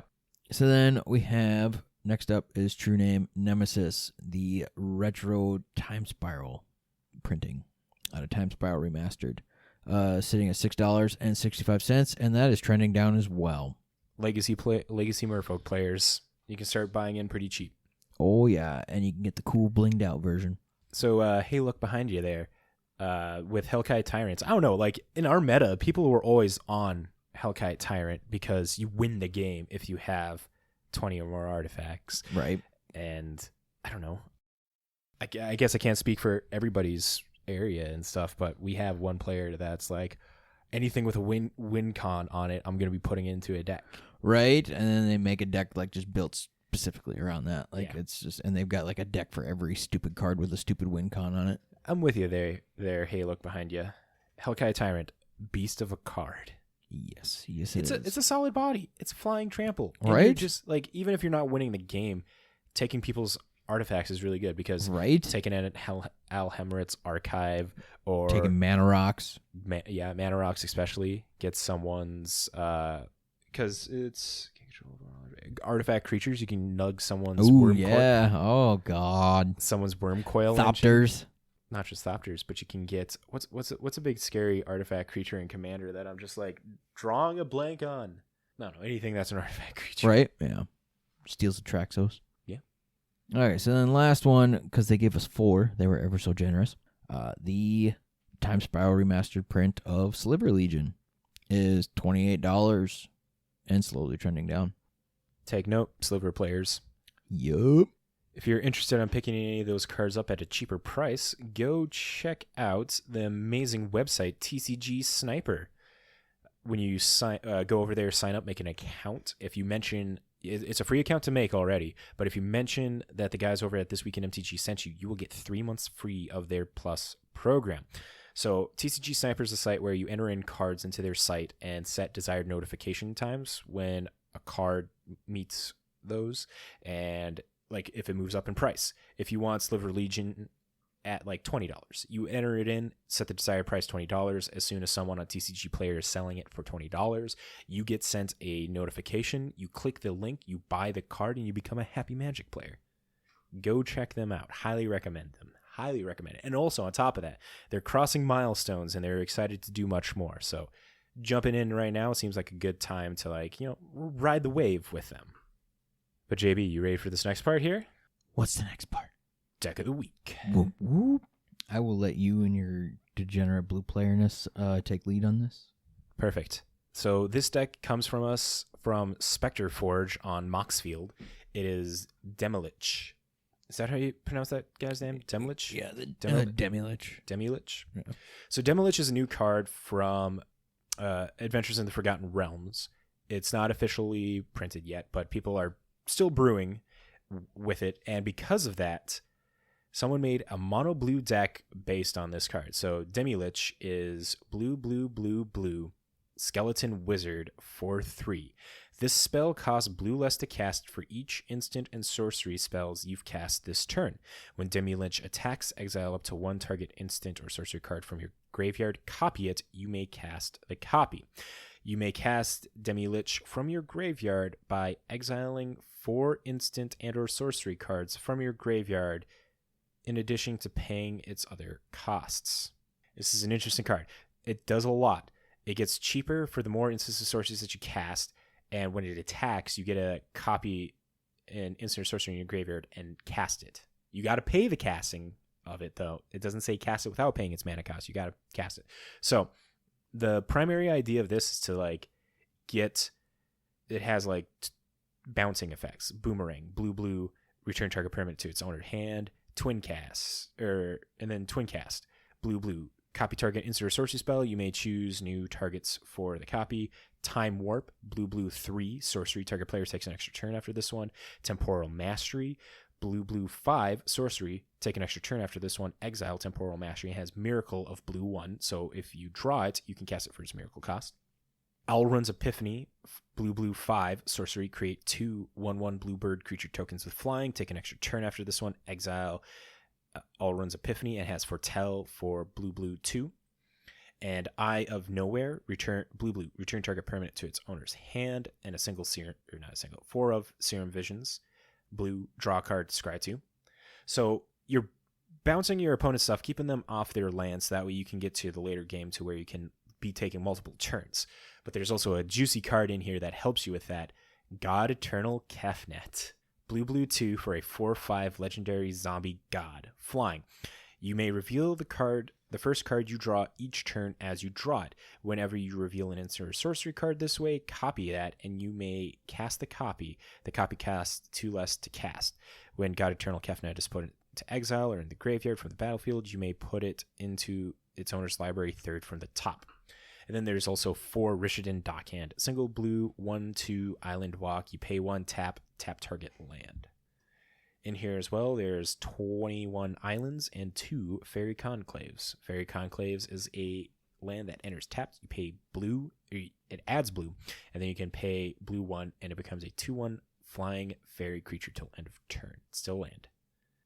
So then we have. Next up is True Name Nemesis, the retro Time Spiral printing out of Time Spiral Remastered, sitting at $6.65, and that is trending down as well. Legacy Merfolk players, you can start buying in pretty cheap. Oh yeah, and you can get the cool blinged out version. So hey, look behind you there, with Hellkite Tyrants. I don't know, like in our meta, people were always on Hellkite Tyrant because you win the game if you have 20 or more artifacts. Right. And I don't know. I guess I can't speak for everybody's area and stuff, but we have one player that's like, anything with a win con on it, I'm going to be putting into a deck. Right. And then they make a deck like just built specifically around that. Like it's just, and they've got like a deck for every stupid card with a stupid win con on it. I'm with you there. Hey, look behind you. Hellkite Tyrant, beast of a card. Yes, it is. It's a solid body. It's a flying trample. And right. Just like, even if you're not winning the game, taking people's artifacts is really good because taking in Alhemrit's archive or taking mana rocks. Mana rocks especially gets someone's because it's artifact creatures. You can nug someone's worm coil. Oh god. Someone's worm coil. Thopters. Not just Thopters, but you can get what's a big scary artifact creature in Commander that I'm just like drawing a blank on. No, anything that's an artifact creature. Right? Yeah. Steals the Traxos. Yeah. All right, so then last one, because they gave us 4, they were ever so generous. The Time Spiral Remastered print of Sliver Legion is $28 and slowly trending down. Take note, Sliver players. Yup. If you're interested in picking any of those cards up at a cheaper price, go check out the amazing website TCG Sniper. When you go over there, sign up, make an account. If you mention, it's a free account to make already, but if you mention that the guys over at This Week in MTG sent you, you will get 3 months free of their Plus program. So TCG Sniper is a site where you enter in cards into their site and set desired notification times when a card meets those, and like if it moves up in price. If you want Sliver Legion at like $20, you enter it in, set the desired price $20. As soon as someone on TCG Player is selling it for $20, you get sent a notification. You click the link, you buy the card, and you become a happy Magic player. Go check them out. Highly recommend them. Highly recommend it. And also on top of that, they're crossing milestones and they're excited to do much more. So jumping in right now seems like a good time to ride the wave with them. But JB, you ready for this next part here? What's the next part? Deck of the week. Whoop, whoop. I will let you and your degenerate blue playerness take lead on this. Perfect. So this deck comes from us from Spectre Forge on Moxfield. It is Demilich. Is that how you pronounce that guy's name? Demilich? Yeah, Demilich. Demilich? Yeah. So Demilich is a new card from Adventures in the Forgotten Realms. It's not officially printed yet, but people are still brewing with it, and because of that, someone made a mono blue deck based on this card. So Demilich is blue skeleton wizard 4/3. This spell costs blue less to cast for each instant and sorcery spells you've cast this turn. When Demilich attacks, exile up to one target instant or sorcery card from your graveyard, copy it, you may cast the copy. You may cast Demilich from your graveyard by exiling 4 instant and or sorcery cards from your graveyard in addition to paying its other costs. This is an interesting card. It does a lot. It gets cheaper for the more instances of sorceries that you cast, and when it attacks, you get a copy an instant or sorcery in your graveyard and cast it. You got to pay the casting of it, though. It doesn't say cast it without paying its mana cost. You got to cast it. So the primary idea of this is to get, it has bouncing effects, boomerang, blue, return target permanent to its owner hand, twin cast, and then twin cast, blue, copy target instant or sorcery spell. You may choose new targets for the copy. Time warp, blue 3, sorcery, target player takes an extra turn after this one. Temporal mastery, blue 5, sorcery, take an extra turn after this one. Exile temporal mastery, has miracle of blue 1, so if you draw it, you can cast it for its miracle cost. Owlrun's Epiphany, blue 5, sorcery, create 2 1/1 bluebird creature tokens with flying, take an extra turn after this one. Exile Owlrun's Epiphany, and has foretell for blue 2. And Eye of Nowhere, blue, return target permanent to its owner's hand, and a single serum, or not a single, 4 of Serum Visions, blue, draw a card, scry 2. So you're bouncing your opponent's stuff, keeping them off their land, so that way you can get to the later game to where you can be taking multiple turns. But there's also a juicy card in here that helps you with that. God Eternal Kefnet, blue 2 for a 4/5 legendary zombie god, flying. You may reveal the first card you draw each turn as you draw it. Whenever you reveal an instant or sorcery card this way, copy that, and you may cast the copy. The copy costs 2 less to cast. When God Eternal Kefnet is put into exile or in the graveyard from the battlefield, you may put it into its owner's library 3rd from the top. And then there's also 4 Rishadan Dockhand. Single blue, 1/2 Island Walk. You pay 1, tap target land. In here as well, there's 21 islands and 2 Fairy Conclaves. Fairy Conclaves is a land that enters tapped. You pay blue, it adds blue, and then you can pay blue 1, and it becomes a 2/1 flying fairy creature till end of turn. Still land.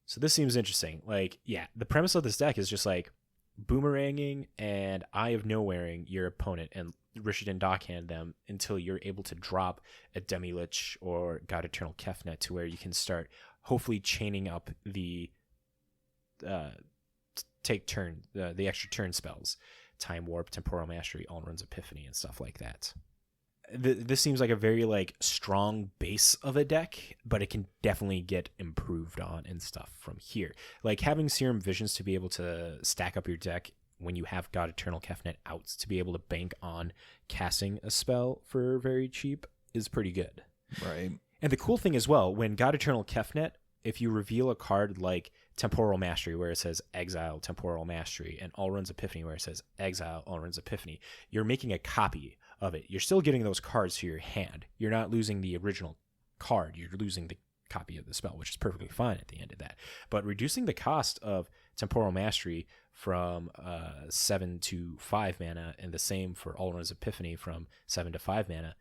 So this seems interesting. The premise of this deck is just boomeranging and Eye of Nowhereing your opponent and Rishadan Dockhand them until you're able to drop a Demilich or God Eternal Kefnet to where you can start hopefully chaining up the the extra turn spells, Time Warp, Temporal Mastery, Owlrun's Epiphany, and stuff like that. This seems like a very strong base of a deck, but it can definitely get improved on and stuff from here. Having Serum Visions to be able to stack up your deck when you have God Eternal Kefnet out to be able to bank on casting a spell for very cheap is pretty good. Right. And the cool thing as well, when God Eternal Kefnet, if you reveal a card like Temporal Mastery, where it says Exile Temporal Mastery, and Alrund's Epiphany, where it says Exile Alrund's Epiphany, you're making a copy of it. You're still getting those cards to your hand. You're not losing the original card. You're losing the copy of the spell, which is perfectly fine at the end of that. But reducing the cost of Temporal Mastery from 7 to 5 mana, and the same for Alrund's Epiphany from 7 to 5 mana,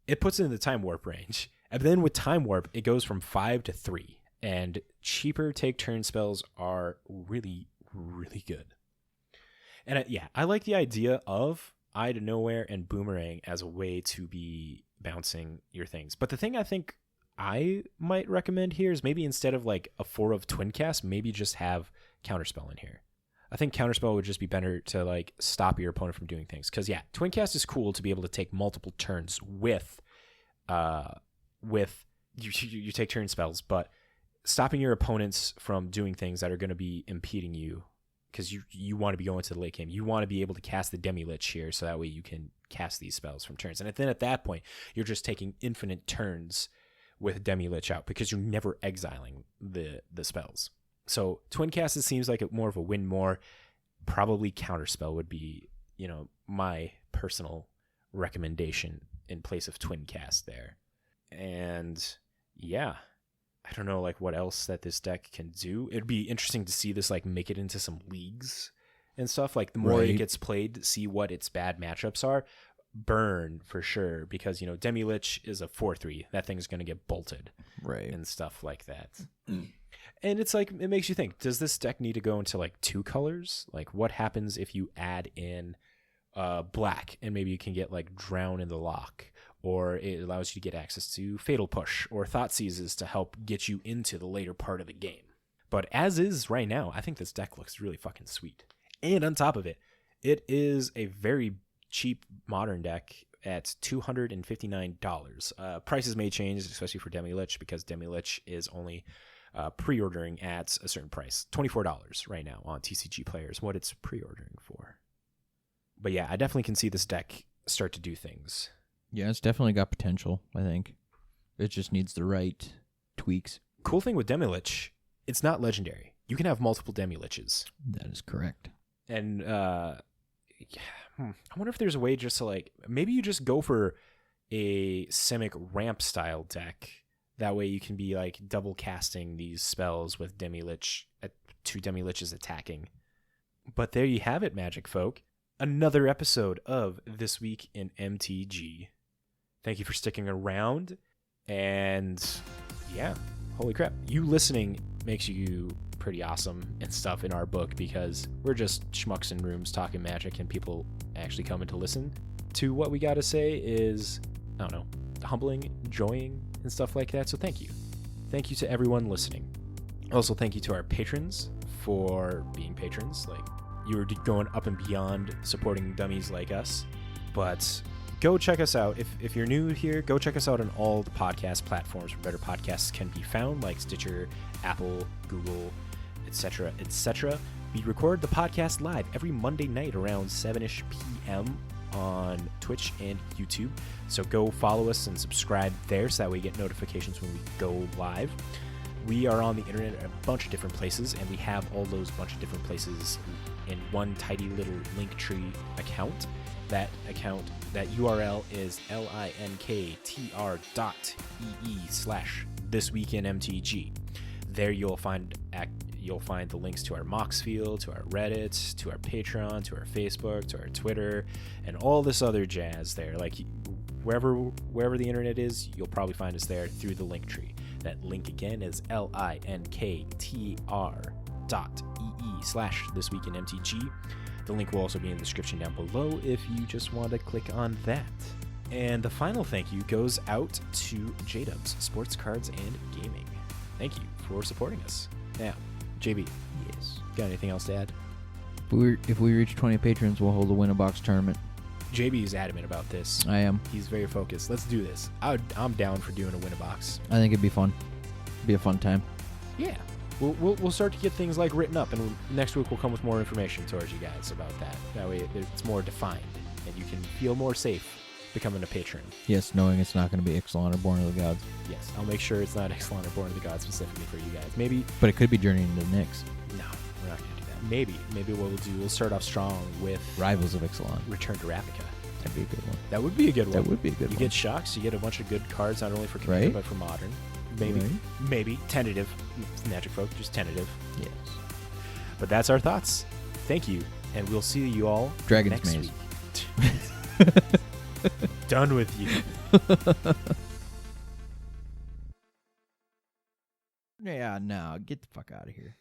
it puts it in the Time Warp range. And then with Time Warp, it goes from 5 to 3. And cheaper take turn spells are really, really good. And I like the idea of Eye to Nowhere and Boomerang as a way to be bouncing your things. But the thing I think I might recommend here is maybe instead of like a 4 of Twin Cast, maybe just have Counterspell in here. I think Counterspell would just be better to like stop your opponent from doing things. Because Twin Cast is cool to be able to take multiple turns with you take turn spells, but stopping your opponents from doing things that are going to be impeding you, because you want to be going to the late game. You want to be able to cast the Demi-Lich here, so that way you can cast these spells from turns. And then at that point, you're just taking infinite turns with Demi-Lich out, because you're never exiling the spells. So Twin Cast, it seems like more of a win more. Probably Counterspell would be, my personal recommendation in place of Twin Cast there. And I don't know what else that this deck can do. It'd be interesting to see this make it into some leagues and stuff. The more it gets played, see what its bad matchups are. Burn for sure, because Demi-Lich is a 4/3. That thing's going to get bolted, and stuff like that. And it's it makes you think, does this deck need to go into 2 colors? What happens if you add in black, and maybe you can get Drown in the Lock, or it allows you to get access to Fatal Push or Thought Seizes to help get you into the later part of the game. But as is right now, I think this deck looks really fucking sweet. And on top of it, it is a very cheap modern deck at $259. Prices may change, especially for Demi-Lich, because Demi-Lich is only pre-ordering at a certain price. $24 right now on TCG Players, what it's pre-ordering for. But I definitely can see this deck start to do things. Yeah, it's definitely got potential, I think. It just needs the right tweaks. Cool thing with Demi-Lich, it's not legendary. You can have multiple Demi-Liches. That is correct. And I wonder if there's a way just to maybe you just go for a Simic ramp style deck. That way you can be double casting these spells with Demi-Lich, 2 Demi-Liches attacking. But there you have it, Magic folk. Another episode of This Week in MTG. Thank you for sticking around. And holy crap. You listening makes you pretty awesome and stuff in our book, because we're just schmucks in rooms talking Magic, and people actually coming to listen to what we got to say is, I don't know, humbling, enjoying, and stuff like that. So thank you. Thank you to everyone listening. Also, thank you to our patrons for being patrons. You were going up and beyond supporting dummies like us. But go check us out. If you're new here, go check us out on all the podcast platforms where better podcasts can be found, like Stitcher, Apple, Google, etc., etc. We record the podcast live every Monday night around 7-ish p.m. on Twitch and YouTube. So go follow us and subscribe there, so that way you get notifications when we go live. We are on the internet at a bunch of different places, and we have all those bunch of different places in one tidy little Linktree account. That URL is linktr.ee/thisweekinmtg. There you'll find the links to our Moxfield, to our Reddit, to our Patreon, to our Facebook, to our Twitter, and all this other jazz there. Wherever the internet is, you'll probably find us there through the Linktree. That link again is linktr.ee/thisweekinmtg. The link will also be in the description down below if you just want to click on that. And the final thank you goes out to J-Dubs, Sports Cards and Gaming. Thank you for supporting us. Now, JB. Yes. Got anything else to add? If we reach 20 patrons, we'll hold a win-a-box tournament. JB is adamant about this. I am. He's very focused. Let's do this. I'm down for doing a win-a-box. I think it'd be fun. It'd be a fun time. Yeah. We'll start to get things written up, and next week we'll come with more information towards you guys about that. That way it's more defined, and you can feel more safe becoming a patron. Yes, knowing it's not going to be Ixalan or Born of the Gods. Yes, I'll make sure it's not Ixalan or Born of the Gods specifically for you guys. Maybe. But it could be Journey into the Nyx. No, we're not going to do that. Maybe what we'll start off strong with Rivals of Ixalan. Return to Ravnica. That'd be a good one. That would be a good one. That would be a good You one. get shocks. You get a bunch of good cards, not only for Commander, Right? but for Modern. Maybe. Right? Maybe. Tentative. Magic Folk, just tentative. Yes. But that's our thoughts. Thank you. And we'll see you all Dragon's next Maze. week. Done with you. Yeah, no, get the fuck out of here.